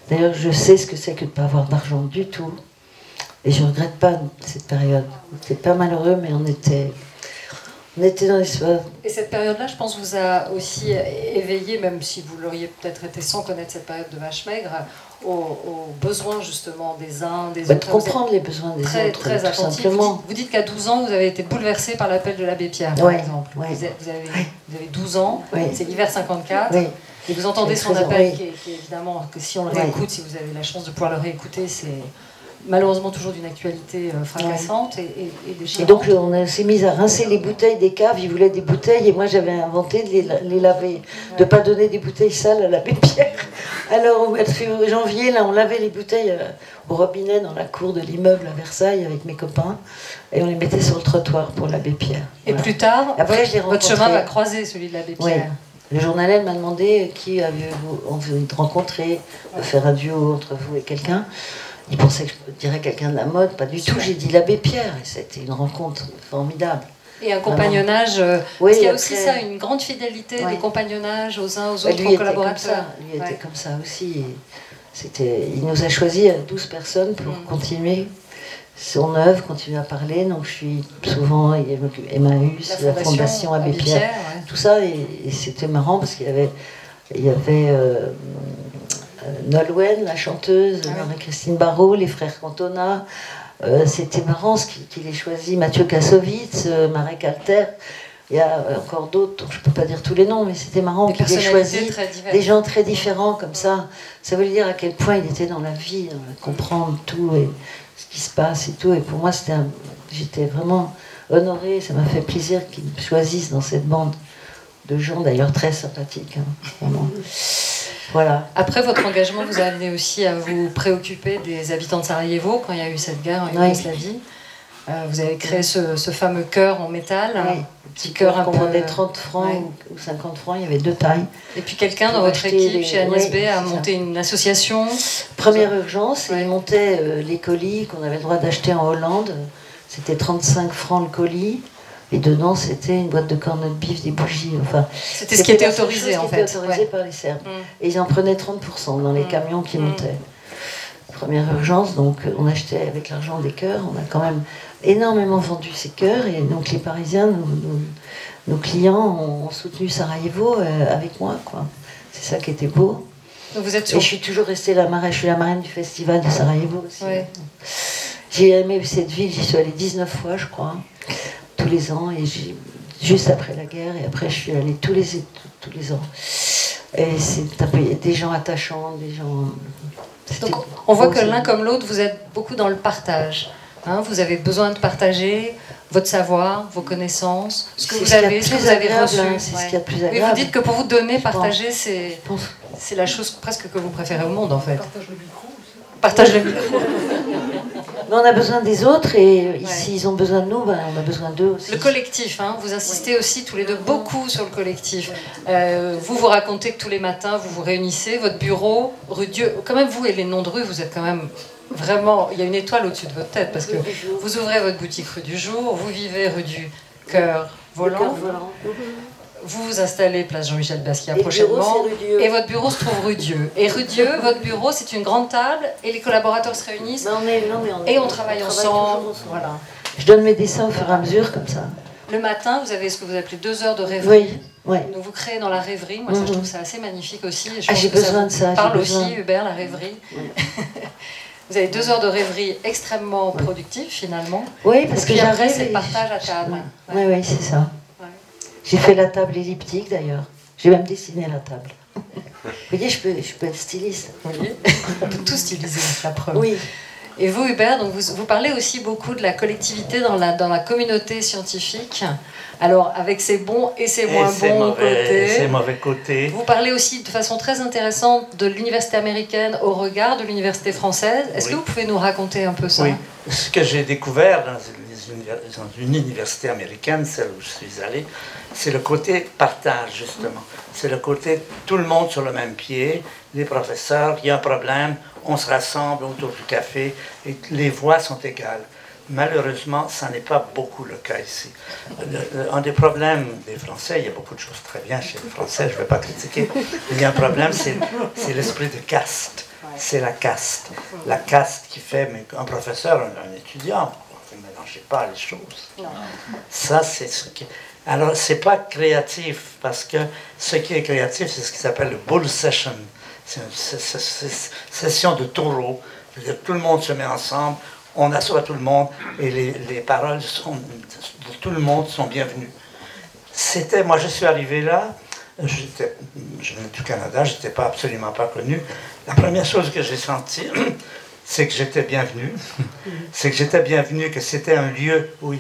D'ailleurs, je sais ce que c'est que de ne pas avoir d'argent du tout. Et je ne regrette pas cette période. On n'était pas malheureux, mais on était dans l'espoir. Et cette période-là, je pense, vous a aussi éveillé, même si vous l'auriez peut-être été sans connaître cette période de Vache Maigre, aux besoins justement des uns, des autres. De comprendre les besoins des autres, très tout attentif. simplement. Vous dites qu'à 12 ans, vous avez été bouleversé par l'appel de l'abbé Pierre, par exemple. Ouais. Vous avez 12 ans, c'est l'hiver 54. Oui. Et vous entendez son appel qui est évidemment, que si on le réécoute, si vous avez la chance de pouvoir le réécouter, c'est malheureusement toujours d'une actualité fracassante et déchirante. Et donc on s'est mis à rincer les bouteilles des caves, ils voulaient des bouteilles et moi j'avais inventé de les laver, de ne pas donner des bouteilles sales à l'abbé Pierre. Alors au mois de janvier, là, on lavait les bouteilles au robinet dans la cour de l'immeuble à Versailles avec mes copains et on les mettait sur le trottoir pour l'abbé Pierre. Et plus tard, après, votre chemin va croiser celui de l'abbé Pierre. Oui. Le journaliste m'a demandé qui avez-vous envie de rencontrer, de faire un duo entre vous et quelqu'un. Il pensait que je dirais quelqu'un de la mode, pas du tout. J'ai dit l'abbé Pierre et c'était une rencontre formidable. Et un compagnonnage, parce qu'il y a aussi ça, une grande fidélité, des compagnonnages aux uns aux autres, aux collaborateurs. Lui était comme ça aussi. Il nous a choisis à 12 personnes pour continuer son œuvre, continuer à parler. Donc je suis souvent Emmaüs, la Fondation Abbé Pierre, tout ça. Et c'était marrant parce qu'il y avait Nolwenn, la chanteuse, Marie-Christine Barrault, les frères Cantona. C'était marrant qu'il ait choisi Mathieu Kassovitz, Marek Alter. Il y a encore d'autres, je ne peux pas dire tous les noms, mais c'était marrant qu'il ait choisi des gens très différents comme ça. Ça veut dire à quel point il était dans la vie, comprendre tout et ce qui se passe et tout. Et pour moi, j'étais vraiment honorée. Ça m'a fait plaisir qu'ils me choisissent dans cette bande de gens, d'ailleurs très sympathiques. Hein, vraiment. Voilà. Après, votre engagement vous a amené aussi à vous préoccuper des habitants de Sarajevo quand il y a eu cette guerre en Yougoslavie. Vous avez créé ce fameux chœur en métal, un petit chœur un peu... On vendait 30 francs ou 50 francs, il y avait 2 tailles. Et puis quelqu'un dans votre équipe, chez Agnès B, a monté une association. Première urgence, il montait les colis qu'on avait le droit d'acheter en Hollande. C'était 35 francs le colis. Et dedans, c'était une boîte de corned beef, des bougies. Enfin, c'était ce qui était autorisé, en fait. C'était autorisé par les Serbes. Et ils en prenaient 30% dans les camions qui montaient. Première urgence, donc on achetait avec l'argent des chœurs. On a quand même énormément vendu ces chœurs. Et donc les Parisiens, nos clients, ont soutenu Sarajevo avec moi, quoi. C'est ça qui était beau. Donc vous êtes et je suis toujours restée je suis la marraine du festival de Sarajevo aussi. Ouais. J'ai aimé cette ville, j'y suis allée 19 fois, je crois, tous les ans, et juste après la guerre, et après je suis allée tous les ans. Et c'est des gens attachants, des gens... Donc on voit que l'un comme l'autre, vous êtes beaucoup dans le partage. Hein, vous avez besoin de partager votre savoir, vos connaissances, ce que vous avez reçu. C'est ce qu'il y a de plus agréable. Mais vous dites que pour vous donner, partager, c'est la chose presque que vous préférez au monde, en fait. Partage le micro. Mais on a besoin des autres, et ici, ils ont besoin de nous, on a besoin d'eux aussi. Le collectif, hein, vous insistez aussi tous les deux beaucoup sur le collectif. Vous racontez que tous les matins, vous vous réunissez, votre bureau, rue Dieu, quand même vous et les noms de rue, vous êtes quand même... Vraiment, il y a une étoile au-dessus de votre tête, parce que vous ouvrez votre boutique rue du Jour, vous vivez rue du Cœur Volant, vous vous installez place Jean-Michel Basquiat prochainement, et votre bureau se trouve rue Dieu. Et rue Dieu, votre bureau, c'est une grande table, et les collaborateurs se réunissent, et on travaille ensemble. Voilà. Je donne mes dessins au fur et à mesure, comme ça. Le matin, vous avez ce que vous appelez 2 heures de rêverie. Oui. Donc vous créez dans la rêverie, moi ça, je trouve ça assez magnifique aussi. J'ai besoin de ça. Parle aussi, Hubert, la rêverie. Vous avez 2 heures de rêverie extrêmement productives, finalement. Oui, parce que j'arrive. C'est le partage à table. Oui, c'est ça. Ouais. J'ai fait la table elliptique, d'ailleurs. J'ai même dessiné la table. Vous voyez, je peux être styliste. Oui. On peut tout styliser, la preuve. Oui. Et vous, Hubert, donc vous parlez aussi beaucoup de la collectivité dans la communauté scientifique. Alors, avec ses bons et ses moins bons côtés. Ses mauvais côtés. Vous parlez aussi de façon très intéressante de l'université américaine au regard de l'université française. Est-ce que vous pouvez nous raconter un peu ça? Oui. Ce que j'ai découvert dans une université américaine, celle où je suis allé, c'est le côté partage, justement. C'est le côté tout le monde sur le même pied, les professeurs, il y a un problème, on se rassemble autour du café et les voix sont égales. Malheureusement, ça n'est pas beaucoup le cas ici. Un des problèmes des Français, il y a beaucoup de choses très bien chez les Français, je ne vais pas critiquer, mais il y a un problème, c'est l'esprit de caste. C'est la caste. La caste qui fait, mais un professeur, un étudiant, ne mélangez pas les choses. Non. Ça, c'est ce qui... Alors, c'est pas créatif, parce que ce qui est créatif, c'est ce qui s'appelle le bull session. C'est une session de taureau. Tout le monde se met ensemble, on assoit tout le monde, et les paroles de tout le monde sont bienvenues. Moi, je suis arrivé là, je venais du Canada, je n'étais absolument pas connu. La première chose que j'ai sentie, c'est que j'étais bienvenu. C'est que j'étais bienvenu, que c'était un lieu où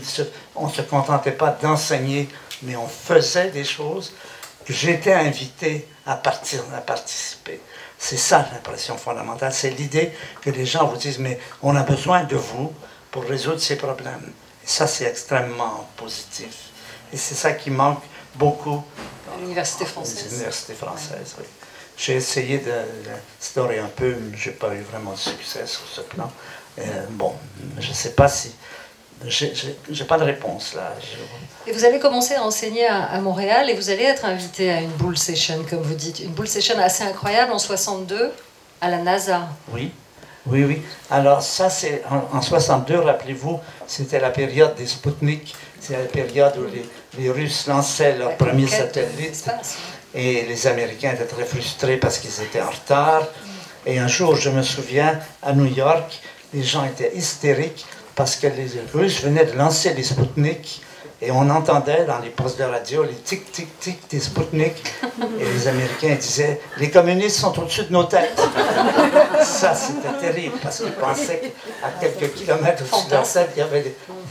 on ne se contentait pas d'enseigner, mais on faisait des choses, que j'étais invité à participer. C'est ça l'impression fondamentale, c'est l'idée que les gens vous disent « mais on a besoin de vous pour résoudre ces problèmes ». Et ça, c'est extrêmement positif. Et c'est ça qui manque beaucoup à l'université française. L'université française, oui. J'ai essayé d'instaurer un peu, mais je n'ai pas eu vraiment de succès sur ce plan. Bon, je ne sais pas si... J'ai pas de réponse là. Et vous allez commencer à enseigner à Montréal et vous allez être invité à une bull session, comme vous dites. Une bull session assez incroyable en 62 à la NASA. Oui, oui, oui. Alors ça, c'est en 62, rappelez-vous, c'était la période des Spoutnik. C'est la période où les Russes lançaient leur premier satellite. Et les Américains étaient très frustrés parce qu'ils étaient en retard. Et un jour, je me souviens, à New York, les gens étaient hystériques parce que les Russes venaient de lancer les Spoutnik et on entendait dans les postes de radio les tic-tic-tic des Spoutnik. Et les Américains disaient « les communistes sont au-dessus de nos têtes ». Ça, c'était terrible parce qu'ils pensaient qu'à quelques kilomètres au-dessus de leur tête, il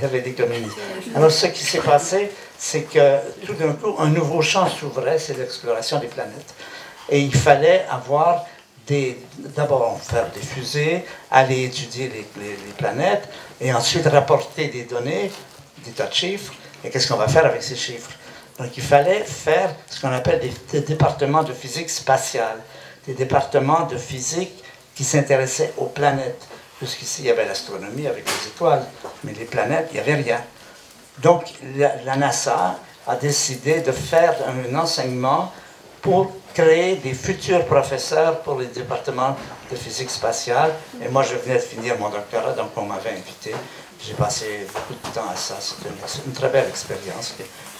y avait des communistes. Alors, ce qui s'est passé, c'est que tout d'un coup, un nouveau champ s'ouvrait, c'est l'exploration des planètes. Et il fallait avoir d'abord faire des fusées, aller étudier les planètes, et ensuite rapporter des données, des tas de chiffres, et qu'est-ce qu'on va faire avec ces chiffres? Donc il fallait faire ce qu'on appelle des départements de physique spatiale, des départements de physique qui s'intéressaient aux planètes. Jusqu'ici, il y avait l'astronomie avec les étoiles, mais les planètes, il n'y avait rien. Donc, la NASA a décidé de faire un enseignement pour créer des futurs professeurs pour les départements de physique spatiale. Et moi, je venais de finir mon doctorat, donc on m'avait invité. J'ai passé beaucoup de temps à ça. C'était une très belle expérience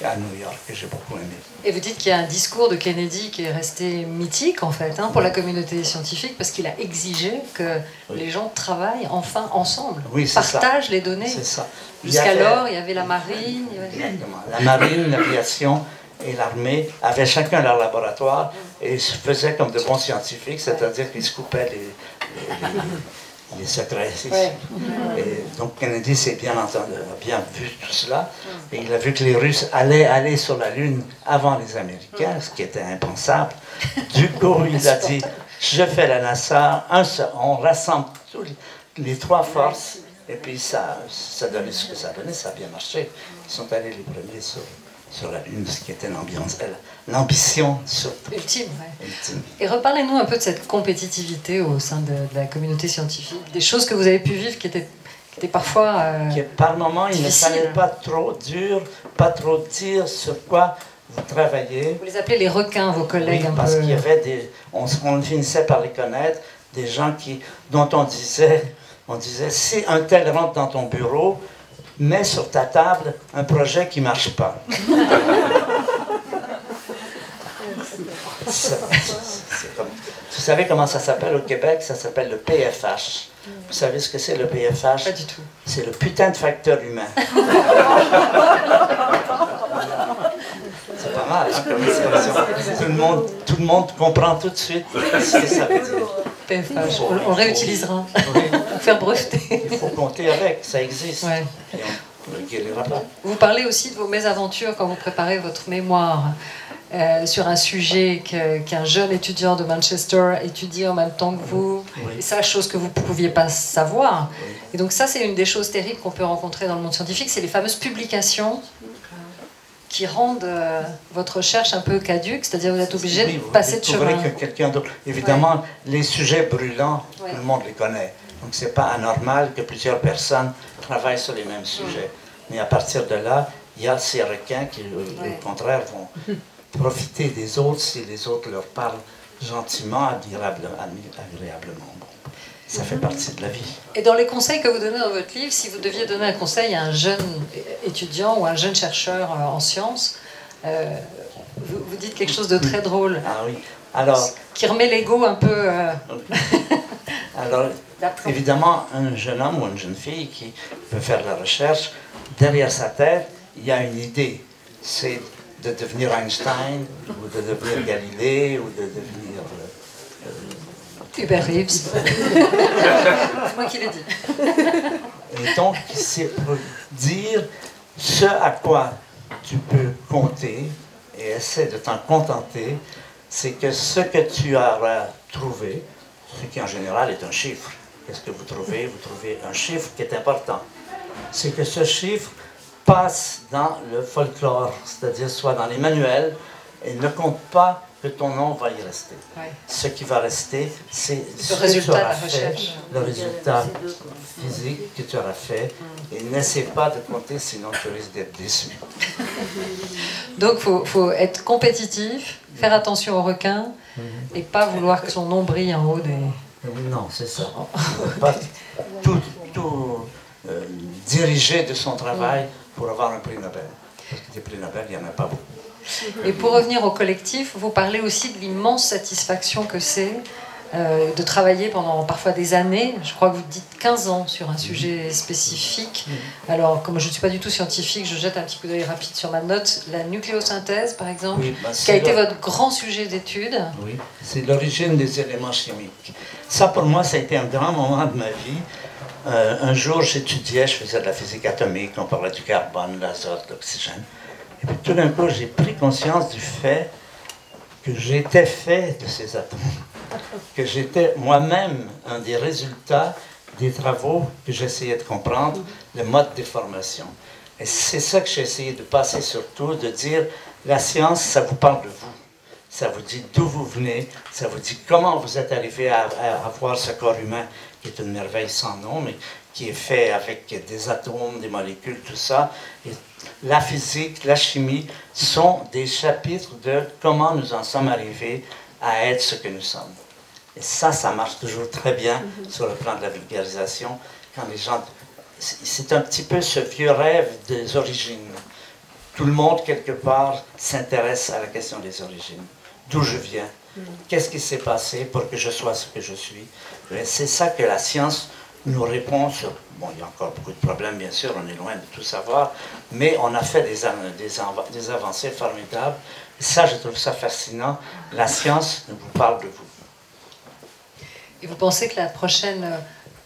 à New York que j'ai beaucoup aimé. Et vous dites qu'il y a un discours de Kennedy qui est resté mythique, en fait, pour la communauté scientifique, parce qu'il a exigé que les gens travaillent enfin ensemble, partagent les données. C'est ça. Jusqu'alors, il y avait la marine. Exactement. La marine, l'aviation et l'armée avaient chacun leur laboratoire et faisaient comme de bons scientifiques, c'est-à-dire qu'ils se coupaient les secrets. Et donc Kennedy s'est bien vu tout cela, et il a vu que les Russes allaient aller sur la Lune avant les Américains, ce qui était impensable. Du coup, il a dit, je fais la NASA, on rassemble tous les trois forces, et puis ça donnait ce que ça donnait, ça a bien marché. Ils sont allés les premiers sur la Lune, ce qui était l'ambition ultime. Et reparlez-nous un peu de cette compétitivité au sein de la communauté scientifique, des choses que vous avez pu vivre qui étaient parfois par moments, il ne difficiles. fallait pas trop dire sur quoi vous travaillez. Vous les appelez les requins, vos collègues, oui, un parce peu. qu'il y avait on finissait par les connaître, des gens dont on disait, si un tel rentre dans ton bureau, mets sur ta table un projet qui ne marche pas. Vous savez comment ça s'appelle au Québec? Ça s'appelle le PFH. Vous savez ce que c'est le PFH? Pas du tout. C'est le putain de facteur humain. C'est pas mal, hein, comme expression. Tout le monde comprend tout de suite ce que ça veut dire. PFH, on le réutilisera. Pour faire breveter. Il faut compter avec, ça existe. Ouais. Et on ne le guérira pas. Vous parlez aussi de vos mésaventures quand vous préparez votre mémoire sur un sujet qu'un jeune étudiant de Manchester étudie en même temps que vous. Oui. Et ça, chose que vous ne pouviez pas savoir. Oui. Et donc ça, c'est une des choses terribles qu'on peut rencontrer dans le monde scientifique, c'est les fameuses publications qui rendent votre recherche un peu caduque, c'est-à-dire vous êtes obligé de passer de chemin. Que quelqu'un d'autre. Évidemment, les sujets brûlants, tout le monde les connaît. Donc c'est pas anormal que plusieurs personnes travaillent sur les mêmes sujets. Mais à partir de là, il y a ces requins qui, au contraire, vont profiter des autres si les autres leur parlent gentiment, agréablement. Bon, ça fait partie de la vie. Et dans les conseils que vous donnez dans votre livre, si vous deviez donner un conseil à un jeune étudiant ou un jeune chercheur en sciences, vous dites quelque chose de très drôle. Ah oui. Alors, qui remet l'ego un peu... Alors, évidemment, un jeune homme ou une jeune fille qui veut faire de la recherche, derrière sa tête, il y a une idée. C'est de devenir Einstein, ou de devenir Galilée, ou de devenir... Hubert Reeves. C'est moi qui l'ai dit. Et donc, c'est pour dire ce à quoi tu peux compter, et essaie de t'en contenter, c'est que ce que tu auras trouvé, ce qui en général est un chiffre. Qu'est-ce que vous trouvez? Vous trouvez un chiffre qui est important. C'est que ce chiffre passe dans le folklore, c'est-à-dire soit dans les manuels, et ne compte pas que ton nom va y rester. Ouais. Ce qui va rester, c'est le résultat de la recherche. Le résultat physique que tu auras fait, et n'essaie pas de compter, sinon tu risques d'être déçu. Donc il faut être compétitif, faire attention aux requins, et pas vouloir que son nom brille en haut des... Non, c'est ça. Pas tout diriger de son travail pour avoir un prix Nobel. Parce que des prix Nobel, il n'y en a pas beaucoup. Et pour revenir au collectif, vous parlez aussi de l'immense satisfaction que c'est de travailler pendant parfois des années. Je crois que vous dites 15 ans sur un sujet spécifique. Alors, comme je ne suis pas du tout scientifique, je jette un petit coup d'œil rapide sur ma note. La nucléosynthèse, par exemple, qui a été votre grand sujet d'étude. Oui, c'est l'origine des éléments chimiques. Ça, pour moi, ça a été un grand moment de ma vie. Un jour, j'étudiais, je faisais de la physique atomique, on parlait du carbone, de l'azote, de l'oxygène. Et puis tout d'un coup, j'ai pris conscience du fait que j'étais fait de ces atomes, que j'étais moi-même un des résultats des travaux que j'essayais de comprendre, le mode de formation. Et c'est ça que j'ai essayé de passer surtout, de dire, la science, ça vous parle de vous. Ça vous dit d'où vous venez, ça vous dit comment vous êtes arrivé à avoir ce corps humain qui est une merveille sans nom, mais qui est fait avec des atomes, des molécules, tout ça. Et la physique, la chimie sont des chapitres de comment nous en sommes arrivés à être ce que nous sommes. Et ça marche toujours très bien sur le plan de la vulgarisation, quand les gens... C'est un petit peu ce vieux rêve des origines. Tout le monde, quelque part, s'intéresse à la question des origines. D'où je viens? Qu'est-ce qui s'est passé pour que je sois ce que je suis? C'est ça que la science nous répond sur... Bon, il y a encore beaucoup de problèmes, bien sûr, on est loin de tout savoir, mais on a fait des avancées formidables. Et ça, je trouve ça fascinant. La science vous parle de vous. Et vous pensez que la prochaine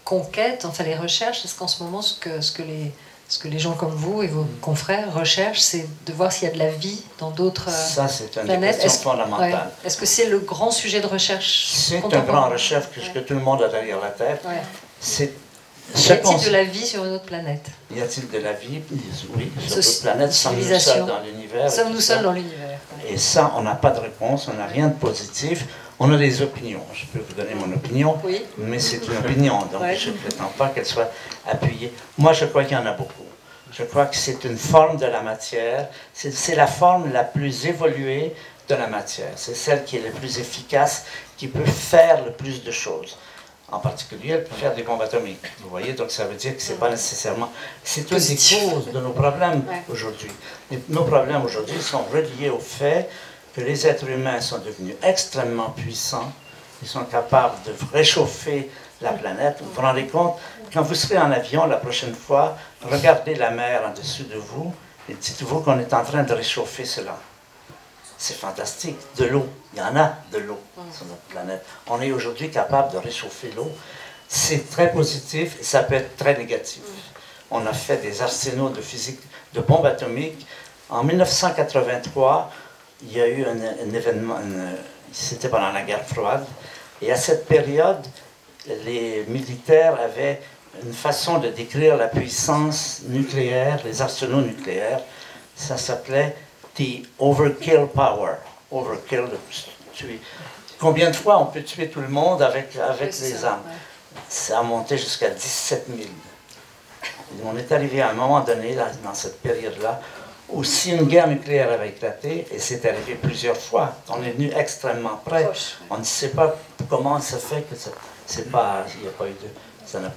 conquête, enfin les recherches, est-ce qu'en ce moment, ce que les gens comme vous et vos confrères recherchent, c'est de voir s'il y a de la vie dans d'autres planètes? Ça, c'est une des questions fondamentales. Ouais. Est-ce que c'est le grand sujet de recherche? C'est un grand recherche que tout le monde a derrière la tête. Ouais. Y a-t-il de la vie sur une autre planète? Y a-t-il de la vie? Oui, sur d'autres planètes. Sommes-nous seuls dans l'univers? Sommes-nous seuls dans l'univers? Et ça, on n'a pas de réponse, on n'a rien de positif. On a des opinions. Je peux vous donner mon opinion, oui, mais c'est une opinion, donc je ne prétends pas qu'elle soit appuyée. Moi, je crois qu'il y en a beaucoup. Je crois que c'est une forme de la matière. C'est la forme la plus évoluée de la matière. C'est celle qui est la plus efficace, qui peut faire le plus de choses. En particulier, elle peut faire des bombes atomiques. Vous voyez, donc ça veut dire que ce n'est pas nécessairement... C'est une des causes de nos problèmes aujourd'hui. Nos problèmes aujourd'hui sont reliés au fait que les êtres humains sont devenus extrêmement puissants. Ils sont capables de réchauffer la planète. Vous vous rendez compte, quand vous serez en avion la prochaine fois, regardez la mer en dessous de vous et dites-vous qu'on est en train de réchauffer cela. C'est fantastique. De l'eau. Il y en a de l'eau sur notre planète. On est aujourd'hui capable de réchauffer l'eau. C'est très positif et ça peut être très négatif. On a fait des arsenaux de physique, de bombes atomiques. En 1983, il y a eu un événement, c'était pendant la guerre froide, et à cette période, les militaires avaient une façon de décrire la puissance nucléaire, les arsenaux nucléaires. Ça s'appelait the overkill power. Overkill, tuer. Combien de fois on peut tuer tout le monde avec les armes? Ça a monté jusqu'à 17 000. Et on est arrivé à un moment donné, là, dans cette période-là, où si une guerre nucléaire avait éclaté, et c'est arrivé plusieurs fois, on est venu extrêmement près. On ne sait pas comment ça fait que il n'y a pas eu de... Ça ne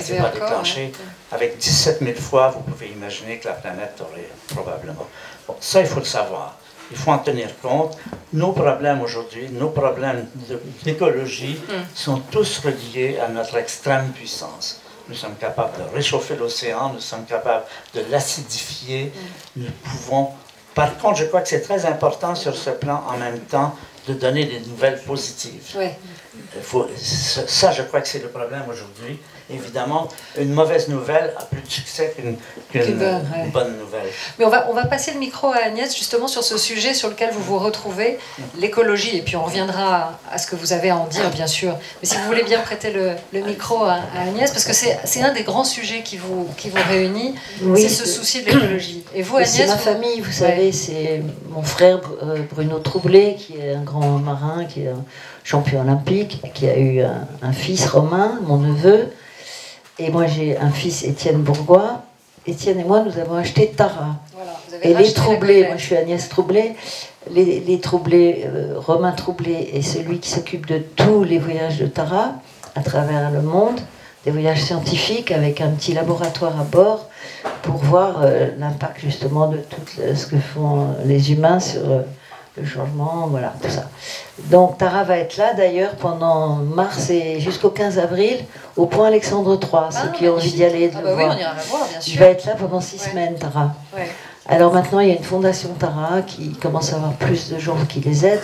s'est pas déclenché. Avec 17 000 fois, vous pouvez imaginer que la planète aurait probablement... Bon, ça, il faut le savoir. Il faut en tenir compte. Nos problèmes aujourd'hui, nos problèmes d'écologie sont tous reliés à notre extrême puissance. Nous sommes capables de réchauffer l'océan, nous sommes capables de l'acidifier, nous pouvons... Par contre, je crois que c'est très important sur ce plan, en même temps, de donner des nouvelles positives. Oui. Ça, je crois que c'est le problème aujourd'hui. Évidemment, une mauvaise nouvelle a plus de succès qu'une bonne nouvelle. Mais on va passer le micro à Agnès, justement, sur ce sujet sur lequel vous vous retrouvez, l'écologie, et puis on reviendra à ce que vous avez à en dire, bien sûr. Mais si vous voulez bien prêter le micro à Agnès, parce que c'est un des grands sujets qui vous réunit, c'est ce souci de l'écologie. Et vous, Agnès... C'est ma famille, vous savez, c'est mon frère Bruno Troublé, qui est un grand marin, qui est un champion olympique, qui a eu un fils Romain, mon neveu, et moi j'ai un fils Étienne Bourgois. Étienne et moi, nous avons acheté Tara. Voilà, vous avez et les Troublés, moi je suis Agnès Troublé, les Troublés, Romain Troublé est celui qui s'occupe de tous les voyages de Tara à travers le monde, des voyages scientifiques avec un petit laboratoire à bord pour voir l'impact justement de tout ce que font les humains sur le changement, voilà, tout ça. Donc Tara va être là d'ailleurs pendant mars et jusqu'au 15 avril au point Alexandre III, ceux qui ont envie d'y aller, de le voir. Oui, on ira la voir, bien sûr. Il va être là pendant 6 semaines, Tara. Ouais. Alors maintenant, il y a une fondation Tara qui commence à avoir plus de gens qui les aident.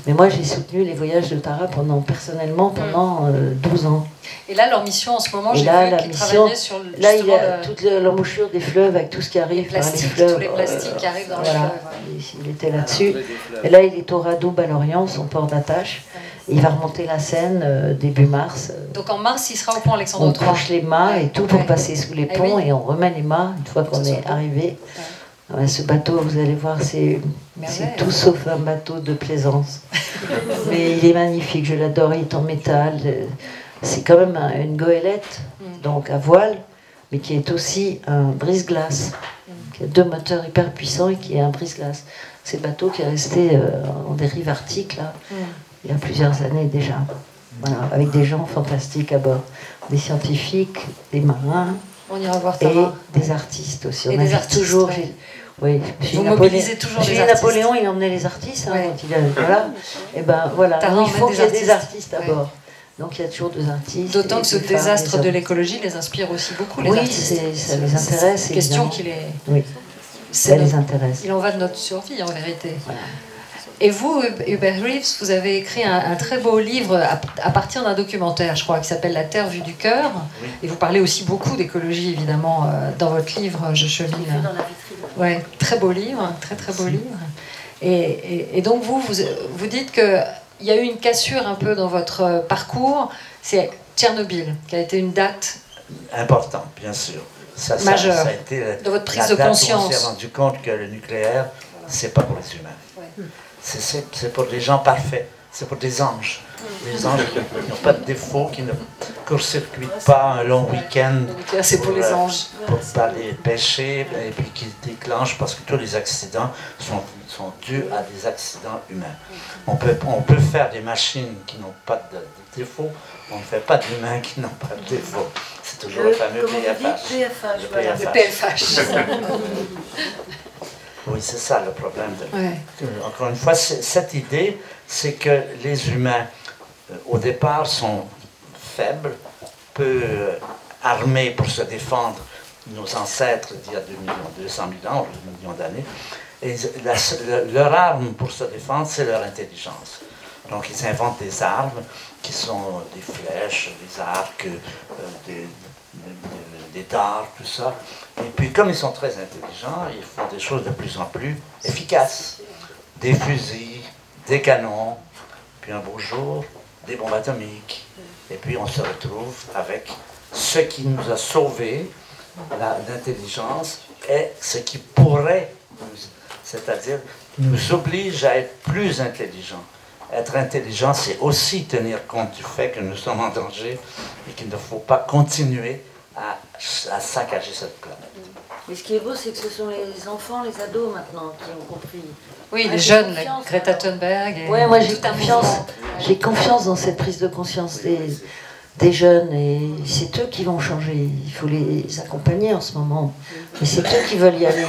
Mais moi, j'ai soutenu les voyages de Tara personnellement pendant 12 ans. Et là, leur mission en ce moment, j'ai vu qu'ils travaillaient sur là, il y a toute l'embouchure des fleuves avec tout ce qui arrive par les fleuves. Tous les plastiques qui arrivent dans le fleuve. Il était là-dessus. Et là, il est au Radeau Bas-Lorient, son port d'attache. Il va remonter la Seine début mars. Donc en mars, il sera au pont Alexandre III. On branche les mâts et tout pour passer sous les ponts et on remet les mâts une fois qu'on est arrivé. Ce bateau, vous allez voir, c'est tout sauf un bateau de plaisance. Mais il est magnifique, je l'adore, il est en métal. c'est quand même une goélette, donc à voile, mais qui est aussi un brise-glace, qui a 2 moteurs hyper puissants et qui est un brise-glace. C'est le bateau qui est resté en dérive arctique, là, il y a plusieurs années déjà. Voilà, avec des gens fantastiques à bord, des scientifiques, des marins, On ira voir et Tara. des artistes aussi. Et On des invite artistes, toujours. ouais. Oui, Vous mobilisez toujours des artistes. Napoléon, il emmenait les artistes. Hein, Ouais. quand il a, voilà. Et ben voilà. Tara Donc, il faut emmène qu'il y ait des des artistes à ouais. bord. Donc il y a toujours des artistes. D'autant et que ce des femmes, désastre des de hommes. l'écologie les inspire aussi beaucoup, les Oui, artistes. ça les intéresse. C'est une question évidemment. qui les... Oui, c'est ça les notre- intéresse. Il en va de notre survie, en vérité. Voilà. Et vous, Hubert Reeves, vous avez écrit un très beau livre à partir d'un documentaire, je crois, qui s'appelle La Terre vue du cœur. Oui. Et vous parlez aussi beaucoup d'écologie, évidemment, dans votre livre, je chevine. Dans la vitrine. Ouais, très beau livre, très très beau livre. Et donc vous dites qu'il y a eu une cassure un peu dans votre parcours. C'est Tchernobyl qui a été une date Important, bien sûr. Ça majeure a été de votre prise la de date où conscience. on s'est rendu compte que le nucléaire, c'est pas pour les humains. Ouais. C'est pour des gens parfaits. C'est pour des anges. Des anges qui n'ont pas de défaut, qui ne court-circuitent pas un long week-end. Le nucléaire, c'est pour les anges. Pour aller pêcher et puis qui déclenchent parce que tous les accidents sont dus à des accidents humains. On peut faire des machines qui n'ont pas de défaut, on ne fait pas d'humains qui n'ont pas de défaut. C'est toujours le fameux PFH. PFH, Le voilà. Le PFH. PFH. Oui, c'est ça le problème. Ouais. Encore une fois, cette idée, c'est que les humains, au départ, sont faibles, peu armés pour se défendre. Nos ancêtres, d'il y a 200 000 ans, 2 millions d'années, et leur arme pour se défendre, c'est leur intelligence. Donc, ils inventent des armes qui sont des flèches, des arcs, des dards, tout ça. Et puis, comme ils sont très intelligents, ils font des choses de plus en plus efficaces. Des fusils, des canons, puis un beau jour, des bombes atomiques. Et puis, on se retrouve avec ce qui nous a sauvés, l'intelligence, et ce qui pourrait, c'est-à-dire, nous oblige à être plus intelligents. Être intelligent, c'est aussi tenir compte du fait que nous sommes en danger et qu'il ne faut pas continuer à saccager cette planète. Mais ce qui est beau, c'est que ce sont les enfants, les ados maintenant qui ont compris. Oui, Ouais, les j'ai jeunes, confiance, Greta Thunberg. Et Ouais, moi j'ai tout un confiance. mouvement. J'ai confiance dans cette prise de conscience des jeunes et c'est eux qui vont changer. Il faut les accompagner en ce moment. Et c'est eux qui veulent y aller.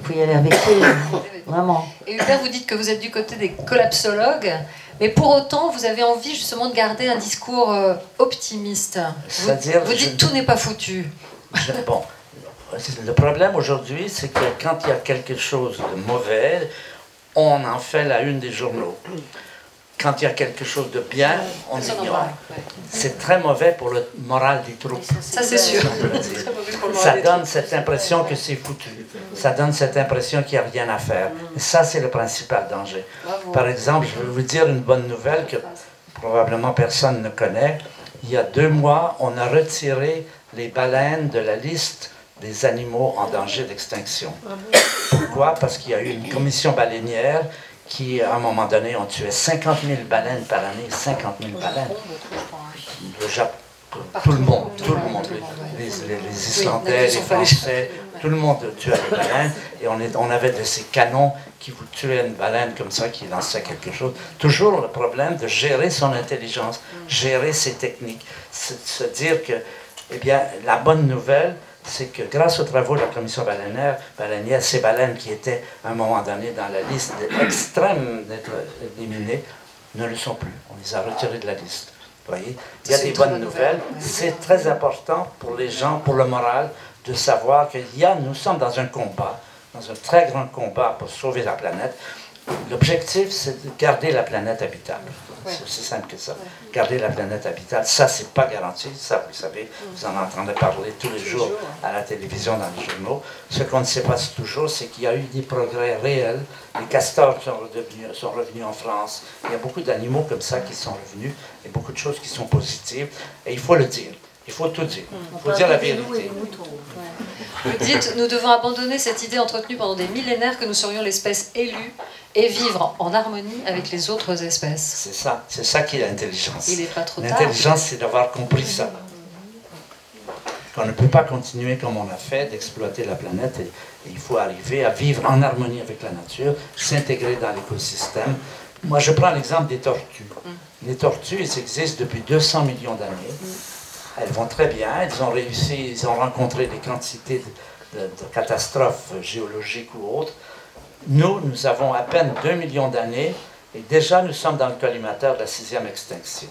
Il faut y aller avec eux, vraiment. Et Hubert, vous dites que vous êtes du côté des collapsologues, mais pour autant, vous avez envie justement de garder un discours optimiste. C'est-à-dire, Vous dites tout n'est pas foutu. Bon, le problème aujourd'hui, c'est que quand il y a quelque chose de mauvais, on en fait la une des journaux. Quand il y a quelque chose de bien, on Ça, ignore. normal, ouais. C'est très mauvais pour le moral des troupes. Ça, c'est sûr. on peut le dire. Très mauvais pour le Ça moral des donne troupes. cette impression que c'est foutu. Ça donne cette impression qu'il n'y a rien à faire. Et ça, c'est le principal danger. Bravo. Par exemple, je vais vous dire une bonne nouvelle que probablement personne ne connaît. Il y a 2 mois, on a retiré les baleines de la liste des animaux en danger d'extinction. Pourquoi? Parce qu'il y a eu une commission baleinière qui, à un moment donné, ont tué 50 000 baleines par année. 50 000 baleines. Le Japon, tout le monde, les Islandais, les Français, tout le monde tuait les baleines. Et on avait de ces canons qui vous tuaient une baleine comme ça, qui lançait quelque chose. Toujours le problème de gérer son intelligence, gérer ses techniques. Se dire que, eh bien, la bonne nouvelle, c'est que grâce aux travaux de la commission baleinière, ces baleines qui étaient à un moment donné dans la liste extrême d'être éliminées, ne le sont plus. On les a retirées de la liste. Vous voyez? Il y a des bonnes nouvelles. C'est très important pour les gens, pour le moral, de savoir que nous sommes dans un combat, dans un très grand combat pour sauver la planète. L'objectif, c'est de garder la planète habitable. Ouais. C'est aussi simple que ça. Garder la planète habitable, ça, c'est pas garanti. Ça, vous savez, vous en entendez parler tous les jours à la télévision, dans les journaux. Ce qu'on ne sait pas toujours, c'est qu'il y a eu des progrès réels. Les castors sont revenus en France. Il y a beaucoup d'animaux comme ça qui sont revenus et beaucoup de choses qui sont positives. Et il faut le dire. Il faut tout dire. Il faut dire la vérité. Vous dites, nous devons abandonner cette idée entretenue pendant des millénaires que nous serions l'espèce élue et vivre en harmonie avec les autres espèces. C'est ça qui est l'intelligence. Il n'est pas trop tard. L'intelligence, c'est d'avoir compris ça. Qu'on ne peut pas continuer comme on a fait, d'exploiter la planète, et il faut arriver à vivre en harmonie avec la nature, s'intégrer dans l'écosystème. Moi, je prends l'exemple des tortues. Les tortues, elles existent depuis 200 millions d'années. Elles vont très bien, elles ont réussi, ils ont rencontré des quantités de catastrophes géologiques ou autres. Nous avons à peine 2 millions d'années et déjà nous sommes dans le collimateur de la 6e extinction.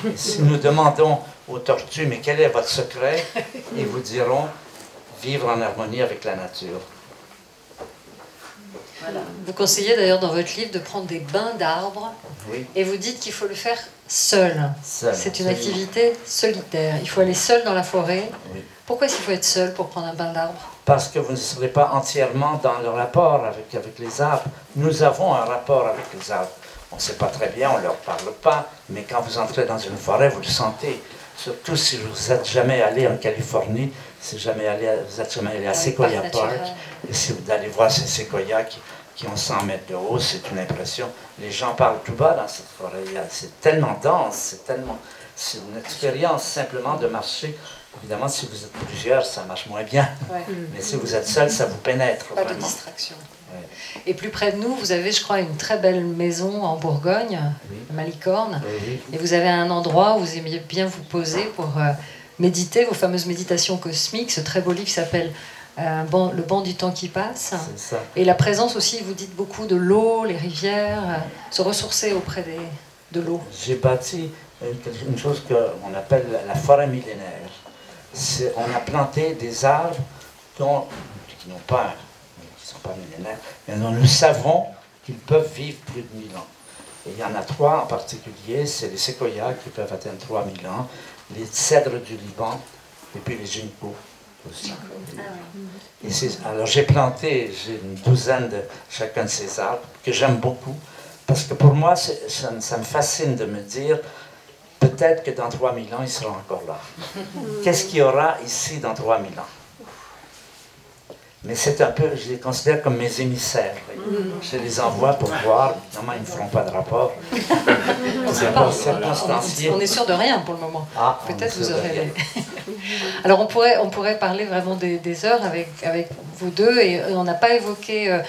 Et si nous demandons aux tortues, mais quel est votre secret? Ils vous diront, vivre en harmonie avec la nature. Voilà. Vous conseillez d'ailleurs dans votre livre de prendre des bains d'arbres, oui. Et vous dites qu'il faut le faire seul. C'est une activité solitaire. Il faut aller seul dans la forêt. Oui. Pourquoi est-ce qu'il faut être seul pour prendre un bain d'arbre? Parce que vous ne serez pas entièrement dans le rapport avec les arbres. Nous avons un rapport avec les arbres. On ne sait pas très bien, on ne leur parle pas, mais quand vous entrez dans une forêt, vous le sentez. Surtout si vous n'êtes jamais allé en Californie, si vous n'êtes jamais allé à Sequoia Park, et si vous allez voir ces séquoias qui ont 100 mètres de haut, c'est une impression. Les gens parlent tout bas dans cette forêt. C'est tellement dense, c'est une expérience simplement de marcher. Évidemment, si vous êtes plusieurs, ça marche moins bien. Ouais. Mais si vous êtes seul, ça vous pénètre. Pas vraiment. De distraction. Ouais. Et plus près de nous, vous avez, je crois, une très belle maison en Bourgogne, oui. Malicorne. Oui. Et vous avez un endroit où vous aimiez bien vous poser pour méditer, vos fameuses méditations cosmiques, ce très beau livre qui s'appelle Le banc du temps qui passe. C'est ça. Et la présence aussi, vous dites beaucoup de l'eau, les rivières, se ressourcer auprès de l'eau. J'ai bâti une chose qu'on appelle la forêt millénaire. On a planté des arbres qui ne sont pas millénaires, mais dont nous savons qu'ils peuvent vivre plus de 1000 ans. Et il y en a 3 en particulier, c'est les séquoias qui peuvent atteindre 3000 ans, les cèdres du Liban, et puis les ginkgos aussi. Alors j'ai une douzaine de chacun de ces arbres que j'aime beaucoup, parce que pour moi, ça me fascine de me dire, peut-être que dans 3000 ans, ils seront encore là. Qu'est-ce qu'il y aura ici dans 3000 ans? Mais c'est un peu, je les considère comme mes émissaires. Je les envoie pour voir, évidemment, ils ne me feront pas de rapport. C'est pas circonstancié. On est sûr de rien pour le moment. Peut-être vous aurez... Alors on pourrait parler vraiment des heures avec vous deux, et on n'a pas évoqué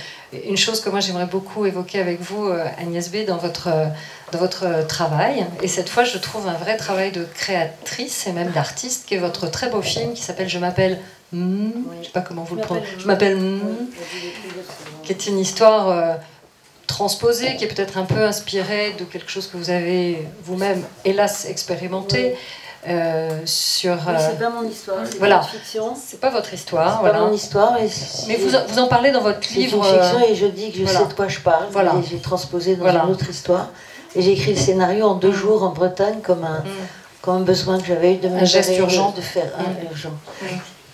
une chose que moi j'aimerais beaucoup évoquer avec vous, Agnès B, dans votre travail. Et cette fois, je trouve un vrai travail de créatrice et même d'artiste, qui est votre très beau film qui s'appelle Je m'appelle... je ne sais pas comment vous le prenez. Je m'appelle qui est une histoire transposée, qui est peut-être un peu inspirée de quelque chose que vous avez vous-même, hélas, expérimenté. C'est pas mon histoire, c'est voilà. Une fiction. C'est pas votre histoire. C'est pas mon histoire, mais vous en parlez dans votre livre. C'est une fiction et je dis que je sais de quoi je parle. Voilà. J'ai transposé dans une autre histoire. Et j'ai écrit le scénario en 2 jours en Bretagne comme un besoin que j'avais eu de me geste urgent de faire urgent.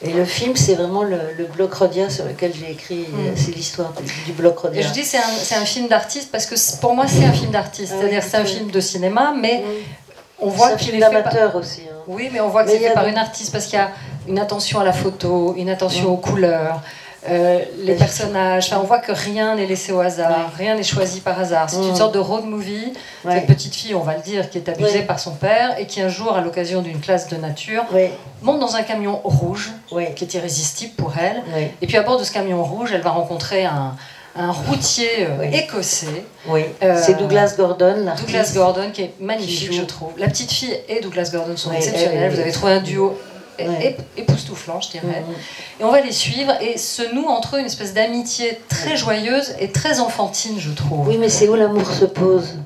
Et le film, c'est vraiment le bloc Rhodia sur lequel j'ai écrit. C'est l'histoire du bloc Rhodia. Et je dis c'est un film d'artiste parce que pour moi c'est un film d'artiste. C'est-à-dire c'est un film de cinéma, mais on voit qu'il est amateur aussi. Hein. Oui, mais on voit que c'est fait par une artiste parce qu'il y a une attention à la photo, une attention aux couleurs, les personnages. Enfin, on voit que rien n'est laissé au hasard, rien n'est choisi par hasard. C'est une sorte de road movie. Cette petite fille, on va le dire, qui est abusée par son père et qui un jour, à l'occasion d'une classe de nature, monte dans un camion rouge qui est irrésistible pour elle. Et puis à bord de ce camion rouge, elle va rencontrer un routier écossais. C'est Douglas Gordon, l'artiste. Douglas Gordon, qui est magnifique, je trouve. La petite fille et Douglas Gordon sont exceptionnels. Vous avez trouvé un duo époustouflant, je dirais. Et on va les suivre et se noue entre eux une espèce d'amitié très joyeuse et très enfantine, je trouve. Oui, mais c'est où l'amour se pose.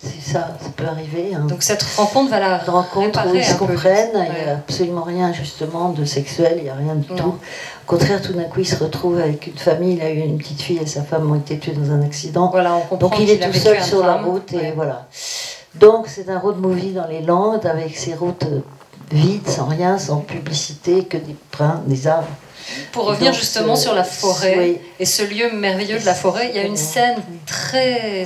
C'est ça peut arriver. Hein. Donc cette rencontre va la rencontre où ils se comprennent, il n'y a absolument rien justement de sexuel, il n'y a rien du tout. Au contraire, tout d'un coup, il se retrouve avec une famille, il a eu une petite fille et sa femme ont été tuées dans un accident. Donc il est tout seul sur la route et voilà. Donc c'est un road movie dans les Landes avec ces routes vides, sans rien, sans publicité, que des pins, des arbres. Pour revenir justement sur la forêt et ce lieu merveilleux de la forêt, il y a une scène très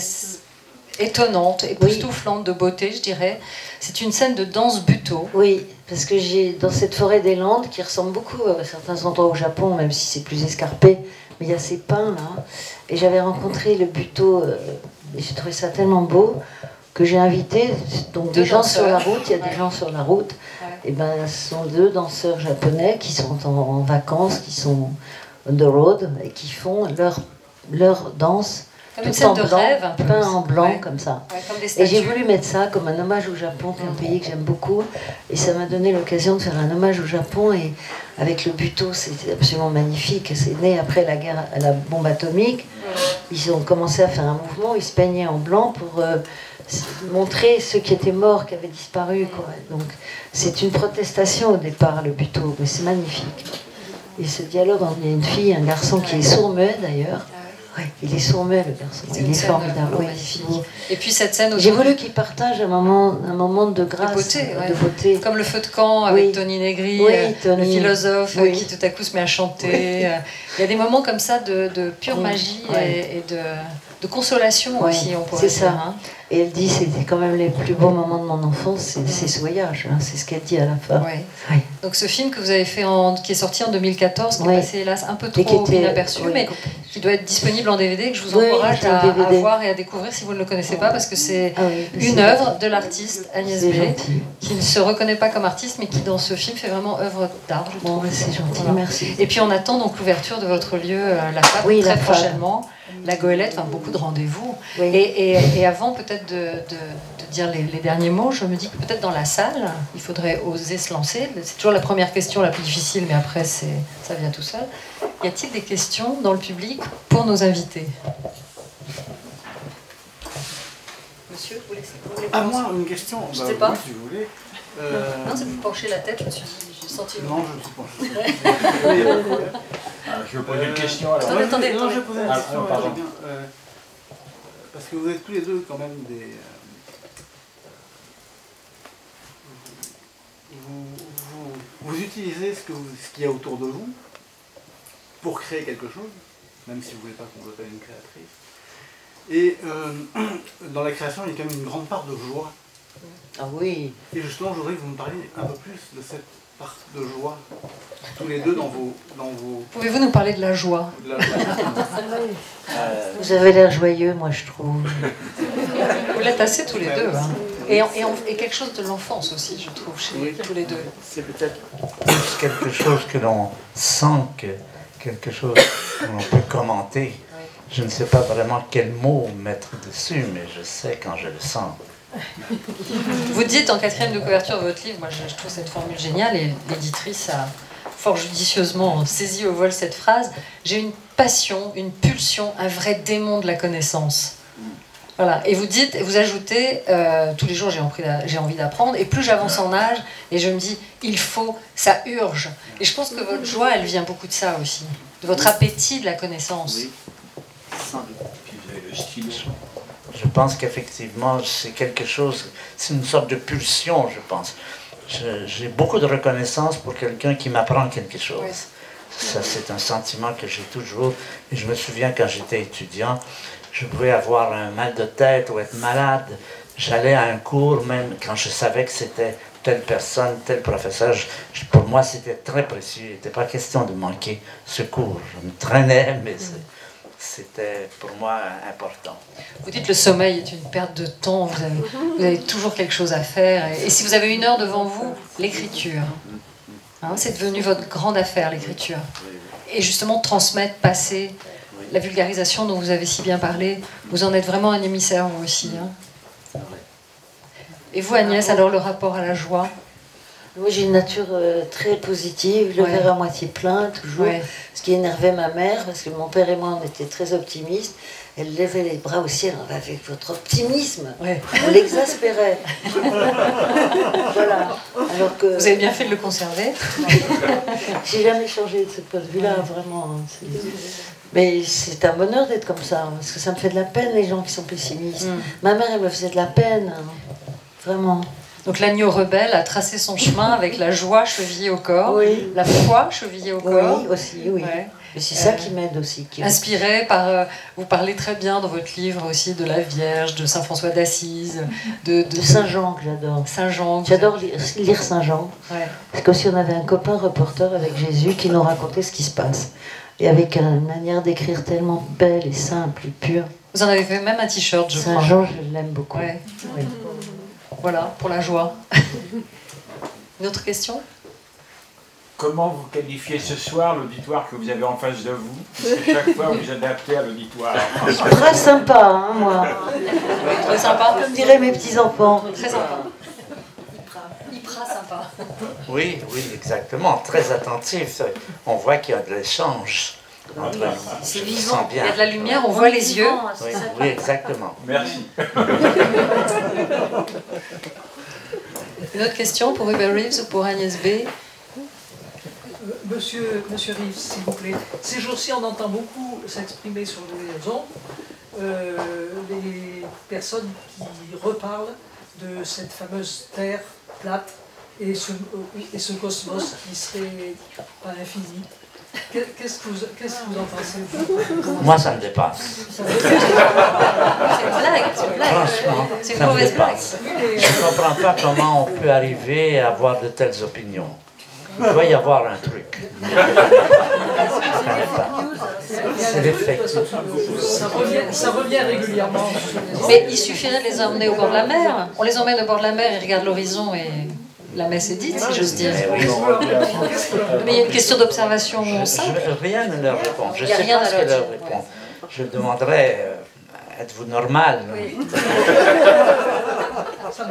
étonnante, époustouflante de beauté, je dirais. C'est une scène de danse buto. Oui, parce que j'ai dans cette forêt des Landes, qui ressemble beaucoup à certains endroits au Japon, même si c'est plus escarpé, mais il y a ces pins là, et j'avais rencontré le buto, et j'ai trouvé ça tellement beau que j'ai invité donc des gens sur la route. Il y a des gens sur la route. Et ben, ce sont 2 danseurs japonais qui sont en vacances, qui sont on the road et qui font leur danse. Comme une scène de rêve, un peu. Peint en blanc, comme ça. Ouais, comme des et j'ai statues. voulu mettre ça comme un hommage au Japon, qui est un pays que j'aime beaucoup. Et ça m'a donné l'occasion de faire un hommage au Japon. Et avec le buto, c'était absolument magnifique. C'est né après la guerre, la bombe atomique. Ils ont commencé à faire un mouvement, ils se peignaient en blanc pour montrer ceux qui étaient morts, qui avaient disparu, quoi. Donc c'est une protestation au départ, le buto, mais c'est magnifique. Et ce dialogue entre une fille et un garçon qui est sourd-muet d'ailleurs. Ouais, il est sourd-muet, le garçon. Il est formidable. Oui, magnifique. Et puis cette scène j'ai voulu qu'il partage un moment de grâce, de beauté. Comme le feu de camp avec Tony Negri, le philosophe qui tout à coup se met à chanter. Il y a des moments comme ça de pure magie et de consolation aussi, on pourrait dire. C'est ça. Hein. Et elle dit, c'était quand même les plus beaux moments de mon enfance, c'est ce voyage. Hein, c'est ce qu'elle dit à la fin. Ouais. Donc ce film que vous avez fait, qui est sorti en 2014, qui est passé hélas un peu trop inaperçu, mais qui doit être disponible en DVD, que je vous encourage à voir et à découvrir si vous ne le connaissez pas, parce que c'est une œuvre de l'artiste Agnès B, qui ne se reconnaît pas comme artiste, mais qui dans ce film fait vraiment œuvre d'art, je trouve. C'est gentil, merci. Et puis on attend donc l'ouverture de votre lieu, la FAB, très prochainement. La Goélette, enfin beaucoup de rendez-vous. Et avant peut-être de dire les derniers mots, je me dis que peut-être dans la salle, il faudrait oser se lancer. C'est toujours la première question la plus difficile, mais après ça vient tout seul. Y a-t-il des questions dans le public pour nos invités? Monsieur, vous voulez à moi, une question. Je ne sais pas. Oui, si vous voulez. Non, c'est pour pencher la tête, je me suis dit, j'ai senti... Non, je me suis penché. Je vais poser une question. Alors. Attendez. Non, je vais poser une question. Pardon. Parce que vous êtes tous les deux quand même des... Vous utilisez ce qu'il y a autour de vous pour créer quelque chose, même si vous ne voulez pas qu'on vous appelle une créatrice. Et dans la création, il y a quand même une grande part de joie. Ah oui. Et justement, je voudrais que vous me parliez un peu plus de cette part de joie, tous les deux dans vos... Pouvez-vous nous parler de la joie? Vous avez l'air joyeux, moi, je trouve. Vous l'êtes assez tous les deux. Hein. Et quelque chose de l'enfance aussi, je trouve, chez tous les deux. C'est peut-être plus quelque chose que l'on sent, quelque chose que l'on peut commenter. Je ne sais pas vraiment quel mot mettre dessus, mais je sais quand je le sens. Vous dites en 4e de couverture de votre livre, moi je trouve cette formule géniale, et l'éditrice a fort judicieusement saisi au vol cette phrase, j'ai une passion, une pulsion, un vrai démon de la connaissance. Voilà. Et vous dites, vous ajoutez, tous les jours j'ai envie d'apprendre, et plus j'avance en âge, et je me dis, il faut, ça urge. Et je pense que votre joie, elle vient beaucoup de ça aussi, de votre appétit de la connaissance. Oui. Puis vous avez le style. Je pense qu'effectivement, c'est quelque chose, c'est une sorte de pulsion, je pense. J'ai beaucoup de reconnaissance pour quelqu'un qui m'apprend quelque chose. Oui. Ça, c'est un sentiment que j'ai toujours. Et je me souviens quand j'étais étudiant, je pouvais avoir un mal de tête ou être malade. J'allais à un cours, même quand je savais que c'était telle personne, tel professeur. Pour moi, c'était très précieux. Il n'était pas question de manquer ce cours. Je me traînais, mais c'était pour moi important. Vous dites que le sommeil est une perte de temps, vous avez toujours quelque chose à faire. Et si vous avez 1 heure devant vous, l'écriture. Hein, c'est devenu votre grande affaire, l'écriture. Et justement, transmettre, passer, la vulgarisation dont vous avez si bien parlé, vous en êtes vraiment un émissaire, vous aussi. Hein. Et vous, Agnès, alors le rapport à la joie? Moi, j'ai une nature très positive, le verre à moitié plein, toujours. Ce qui énervait ma mère, parce que mon père et moi, on était très optimistes. Elle levait les bras au ciel avec votre optimisme. On l'exaspérait. Voilà. Alors que... Vous avez bien fait de le conserver. J'ai jamais changé de ce point de vue-là, vraiment. Mais c'est un bonheur d'être comme ça, parce que ça me fait de la peine, les gens qui sont pessimistes. Ma mère, elle me faisait de la peine, vraiment. Donc l'agneau rebelle a tracé son chemin avec la joie chevillée au corps, la foi chevillée au corps. Oui, aussi, oui. Ouais. Et c'est ça qui m'aide aussi. Inspiré par... vous parlez très bien dans votre livre aussi de la Vierge, de Saint François d'Assise, de Saint Jean que j'adore. Saint Jean. J'adore lire Saint Jean. Ouais. C'est comme si on avait un copain reporter avec Jésus qui nous racontait ce qui se passe. Et avec une manière d'écrire tellement belle et simple et pure. Vous en avez fait même un t-shirt, je crois. Saint Jean, je l'aime beaucoup. Ouais. Oui. Voilà, pour la joie. Une autre question? Comment vous qualifiez ce soir l'auditoire que vous avez en face de vous? Parce que chaque fois, vous adaptez à l'auditoire. Très sympa, hein, moi. Très sympa. Comme diraient mes petits-enfants. Très sympa. Hyper sympa. Oui, oui, exactement. Très attentif. On voit qu'il y a de l'échange entre nous. C'est Je vivant. sens bien. Il y a de la lumière, on voit les yeux. Oui, oui, exactement. Merci. Une autre question pour Hubert Reeves ou pour Agnès B? Monsieur Reeves, s'il vous plaît. Ces jours-ci, on entend beaucoup s'exprimer sur les ondes les personnes qui reparlent de cette fameuse Terre plate et ce cosmos qui serait pas infini. Qu'est-ce que vous en pensez? Moi, ça me dépasse. C'est une blague, c'est une blague. Franchement, C'est une ça me mauvaise blague. dépasse. Je ne comprends pas comment on peut arriver à avoir de telles opinions. Il doit y avoir un truc. C'est l'effet. Ça revient régulièrement. Mais il suffirait de les emmener au bord de la mer. On les emmène au bord de la mer, ils regardent l'horizon et la messe est dite, si j'ose dire. Mais oui. Mais il y a une question d'observation simple. Rien ne leur répond. Je Il ne y a sais rien pas à ce que leur leur dire, répond. Je demanderais, êtes-vous normal? Oui.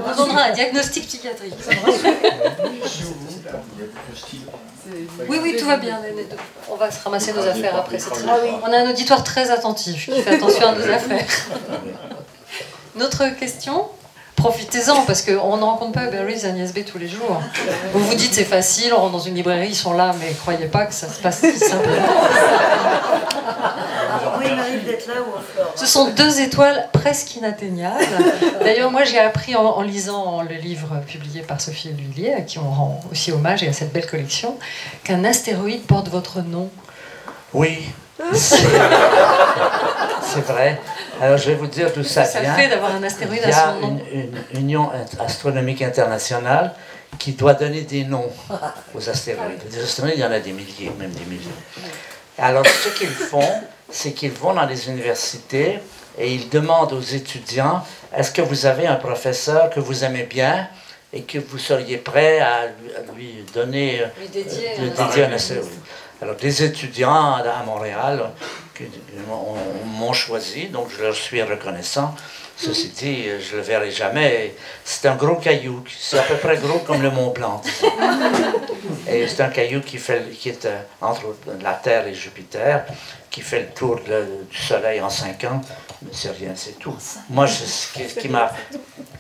On donnera un diagnostic psychiatrique. Oui, oui, tout va bien. On va se ramasser nos affaires après. On a un auditoire très attentif qui fait attention à nos affaires. Une autre question? Profitez-en, parce qu'on ne rencontre pas Hubert Reeves et Agnès B tous les jours. Vous vous dites c'est facile, on rentre dans une librairie, ils sont là, mais croyez pas que ça se passe si simplement. Oui, il m'arrive d'être là ou en Flore. Ce sont 2 étoiles presque inatteignables. D'ailleurs, moi j'ai appris en lisant le livre publié par Sophie Lhuillier, à qui on rend aussi hommage et à cette belle collection, qu'un astéroïde porte votre nom. Oui, c'est vrai. Alors je vais vous dire d'où ça vient. Ça fait d'avoir un astéroïde Il y à a son nom. une union astronomique internationale qui doit donner des noms aux astéroïdes. Des astéroïdes, il y en a des milliers, même des milliers. Alors ce qu'ils font, c'est qu'ils vont dans les universités et ils demandent aux étudiants, est-ce que vous avez un professeur que vous aimez bien et que vous seriez prêt à lui donner, Lui dédier un astéroïde? Alors, des étudiants à Montréal m'ont choisi, donc je leur suis reconnaissant. Ceci dit, je ne le verrai jamais. C'est un gros caillou, c'est à peu près gros comme le Mont Blanc, disons. Et c'est un caillou qui est entre la Terre et Jupiter, qui fait le tour du Soleil en 5 ans. Mais c'est rien, c'est tout. Moi, ce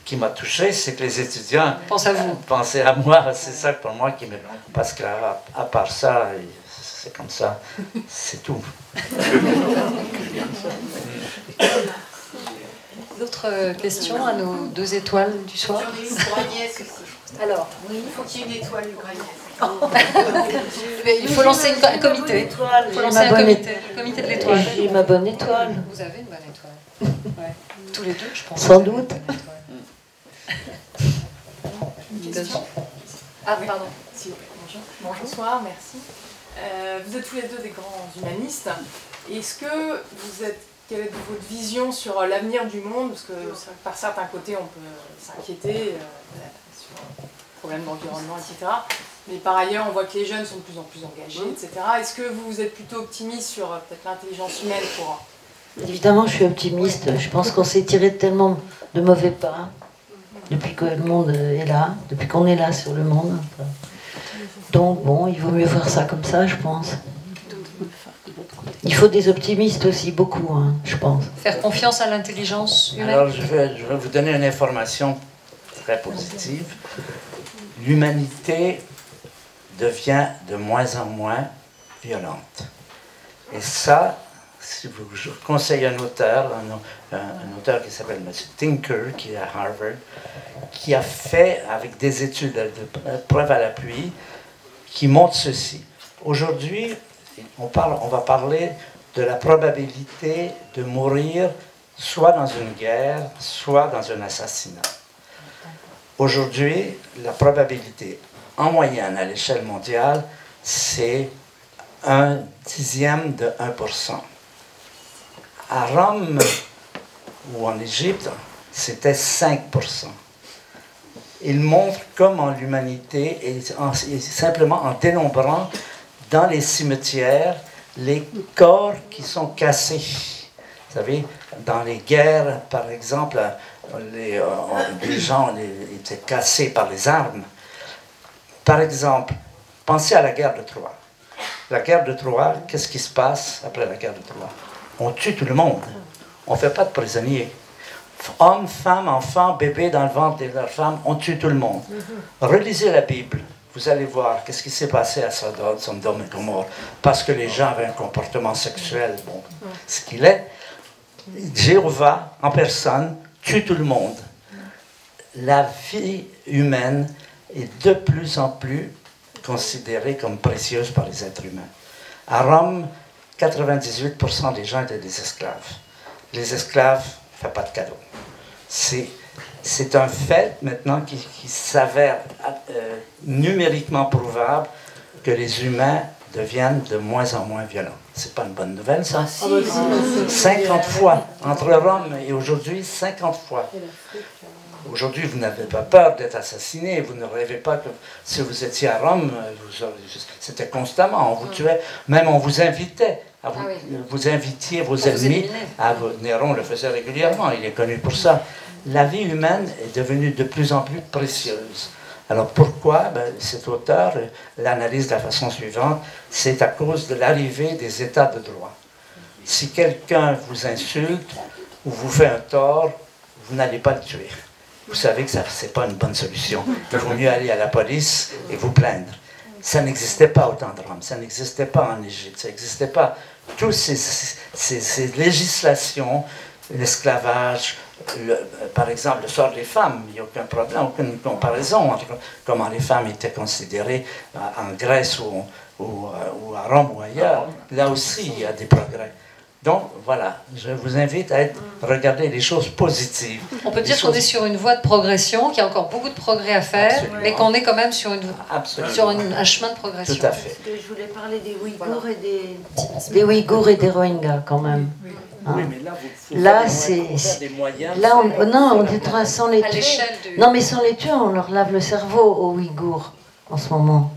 qui m'a touché, c'est que les étudiants pensaient à moi. C'est ça pour moi qui me... Parce qu'à part ça... C'est comme ça, c'est tout. D'autres questions à nos 2 étoiles du soir? J'en ai une pour Agnès aussi. Alors, il faut qu'il y ait une étoile ukrainienne. il faut lancer un comité. Il faut lancer un comité. Le comité de l'étoile. J'ai ma bonne étoile. Vous avez une bonne étoile. Ouais. Tous les 2, je pense. Sans doute. Ah, pardon. Bonjour. Bonsoir, merci. Vous êtes tous les 2 des grands humanistes. Est-ce que quelle est votre vision sur l'avenir du monde? Parce que par certains côtés, on peut s'inquiéter sur le problème d'environnement, etc. Mais par ailleurs, on voit que les jeunes sont de plus en plus engagés, etc. Est-ce que vous êtes plutôt optimiste sur peut-être l'intelligence humaine pour... Évidemment, je suis optimiste. Je pense qu'on s'est tiré de tellement de mauvais pas depuis que le monde est là, depuis qu'on est là sur le monde. Donc bon, il vaut mieux voir ça comme ça, je pense. Il faut des optimistes aussi, beaucoup, hein, je pense. Faire confiance à l'intelligence humaine. Alors, je vais vous donner une information très positive. L'humanité devient de moins en moins violente. Et ça, si je vous conseille un auteur qui s'appelle M. Tinker, qui est à Harvard, qui a fait, avec des études de preuve à l'appui, qui montre ceci. Aujourd'hui, on va parler de la probabilité de mourir soit dans une guerre, soit dans un assassinat. Aujourd'hui, la probabilité en moyenne à l'échelle mondiale, c'est 1/10 de 1%. À Rome ou en Égypte, c'était 5%. Il montre comment l'humanité est simplement en dénombrant dans les cimetières les corps qui sont cassés. Vous savez, dans les guerres, par exemple, les gens étaient cassés par les armes. Par exemple, pensez à la guerre de Troie. La guerre de Troie, qu'est-ce qui se passe après la guerre de Troie? On tue tout le monde. On ne fait pas de prisonniers. Hommes, femmes, enfants, bébés dans le ventre de leurs femmes, on tue tout le monde. Relisez la Bible. Vous allez voir qu'est-ce qui s'est passé à Sodome et Gomorrhe. Parce que les gens avaient un comportement sexuel, bon, ce qu'il est. Jéhovah, en personne, tue tout le monde. La vie humaine est de plus en plus considérée comme précieuse par les êtres humains. À Rome, 98% des gens étaient des esclaves. Les esclaves ne font pas de cadeaux. C'est un fait maintenant qui s'avère numériquement prouvable que les humains deviennent de moins en moins violents. C'est pas une bonne nouvelle, ça? 50 fois. Entre Rome et aujourd'hui, 50 fois. Aujourd'hui, vous n'avez pas peur d'être assassiné. Vous ne rêvez pas que si vous étiez à Rome, c'était constamment. On vous tuait. Même on vous invitait. Vous invitiez vos ennemis. Néron le faisait régulièrement. Il est connu pour ça. La vie humaine est devenue de plus en plus précieuse. Alors pourquoi? Cet auteur l'analyse de la façon suivante. C'est à cause de l'arrivée des états de droit. Si quelqu'un vous insulte ou vous fait un tort, vous n'allez pas le tuer. Vous savez que ce n'est pas une bonne solution. Il vaut mieux aller à la police et vous plaindre. Ça n'existait pas au temps de Rome, ça n'existait pas en Égypte, ça n'existait pas. Toutes ces législations, l'esclavage, par exemple, le sort des femmes, il n'y a aucun problème, aucune comparaison entre comment les femmes étaient considérées en Grèce ou à Rome ou ailleurs. Là aussi, il y a des progrès. Donc, voilà, je vous invite à regarder les choses positives. On peut dire qu'on est sur une voie de progression, qu'il y a encore beaucoup de progrès à faire, mais qu'on est quand même sur un chemin de progression. Tout à fait. Je voulais parler des Ouïghours des Ouïghours et des Rohingyas, quand même. Hein? Oui, mais là, on est sans les tuer. Non, mais sans les tuer, on leur lave le cerveau aux Ouïghours, en ce moment,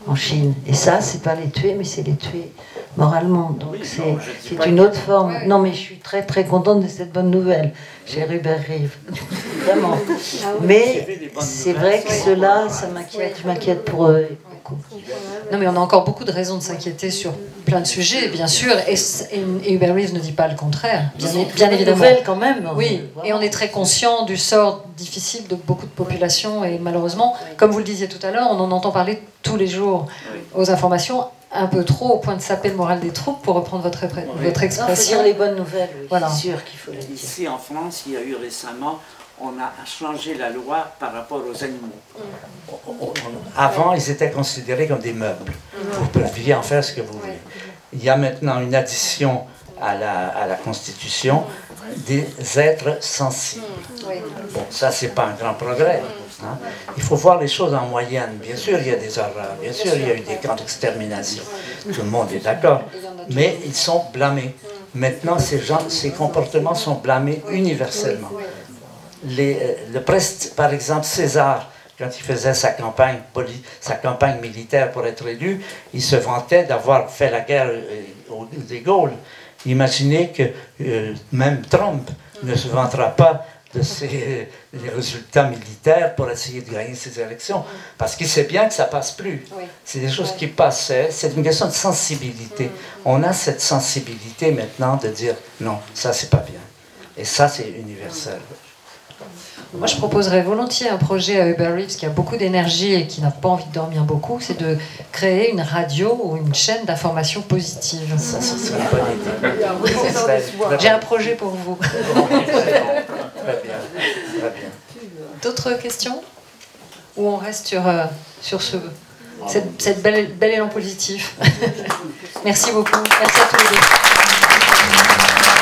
en Chine. Et ça, c'est pas les tuer, mais c'est les tuer moralement. Donc c'est une autre forme. Oui. Non, mais je suis très très contente de cette bonne nouvelle chez Hubert Reeves. Vraiment. Mais c'est vrai que cela, ça m'inquiète. Je m'inquiète pour eux beaucoup. Non, mais on a encore beaucoup de raisons de s'inquiéter sur plein de sujets, bien sûr. Et Hubert Reeves ne dit pas le contraire, bien évidemment. Nouvelle quand même. Oui, et on est très conscient du sort difficile de beaucoup de populations. Et malheureusement, comme vous le disiez tout à l'heure, on en entend parler tous les jours aux informations. Un peu trop au point de saper le moral des troupes, pour reprendre votre expression. Il faut dire les bonnes nouvelles, oui. Voilà. C'est sûr qu'il faut les dire. Ici en France, il y a eu récemment, on a changé la loi par rapport aux animaux. Avant, ils étaient considérés comme des meubles. Vous pouviez en faire ce que vous voulez. Il y a maintenant une addition à la Constitution des êtres sensibles. Bon, ça, c'est pas un grand progrès. Hein? Il faut voir les choses en moyenne. Bien sûr, il y a des horreurs. Bien sûr, il y a eu des camps d'extermination. Tout le monde est d'accord. Mais ils sont blâmés. Maintenant, ces comportements sont blâmés universellement. Par exemple, César, quand il faisait sa campagne militaire pour être élu, il se vantait d'avoir fait la guerre des Gaules. Imaginez que même Trump ne se vantera pas de ses résultats militaires pour essayer de gagner ces élections. Parce qu'il sait bien que ça ne passe plus. C'est des choses qui passaient. C'est une question de sensibilité. On a cette sensibilité maintenant de dire non, ça c'est pas bien. Et ça c'est universel. Moi, je proposerais volontiers un projet à Hubert Reeves qui a beaucoup d'énergie et qui n'a pas envie de dormir beaucoup, c'est de créer une radio ou une chaîne d'information positive. Ça serait une bonne idée. J'ai un projet pour vous. Très bien. Très bien. D'autres questions? Ou on reste sur ce cette bel élan positif. Merci beaucoup. Merci à tous les deux.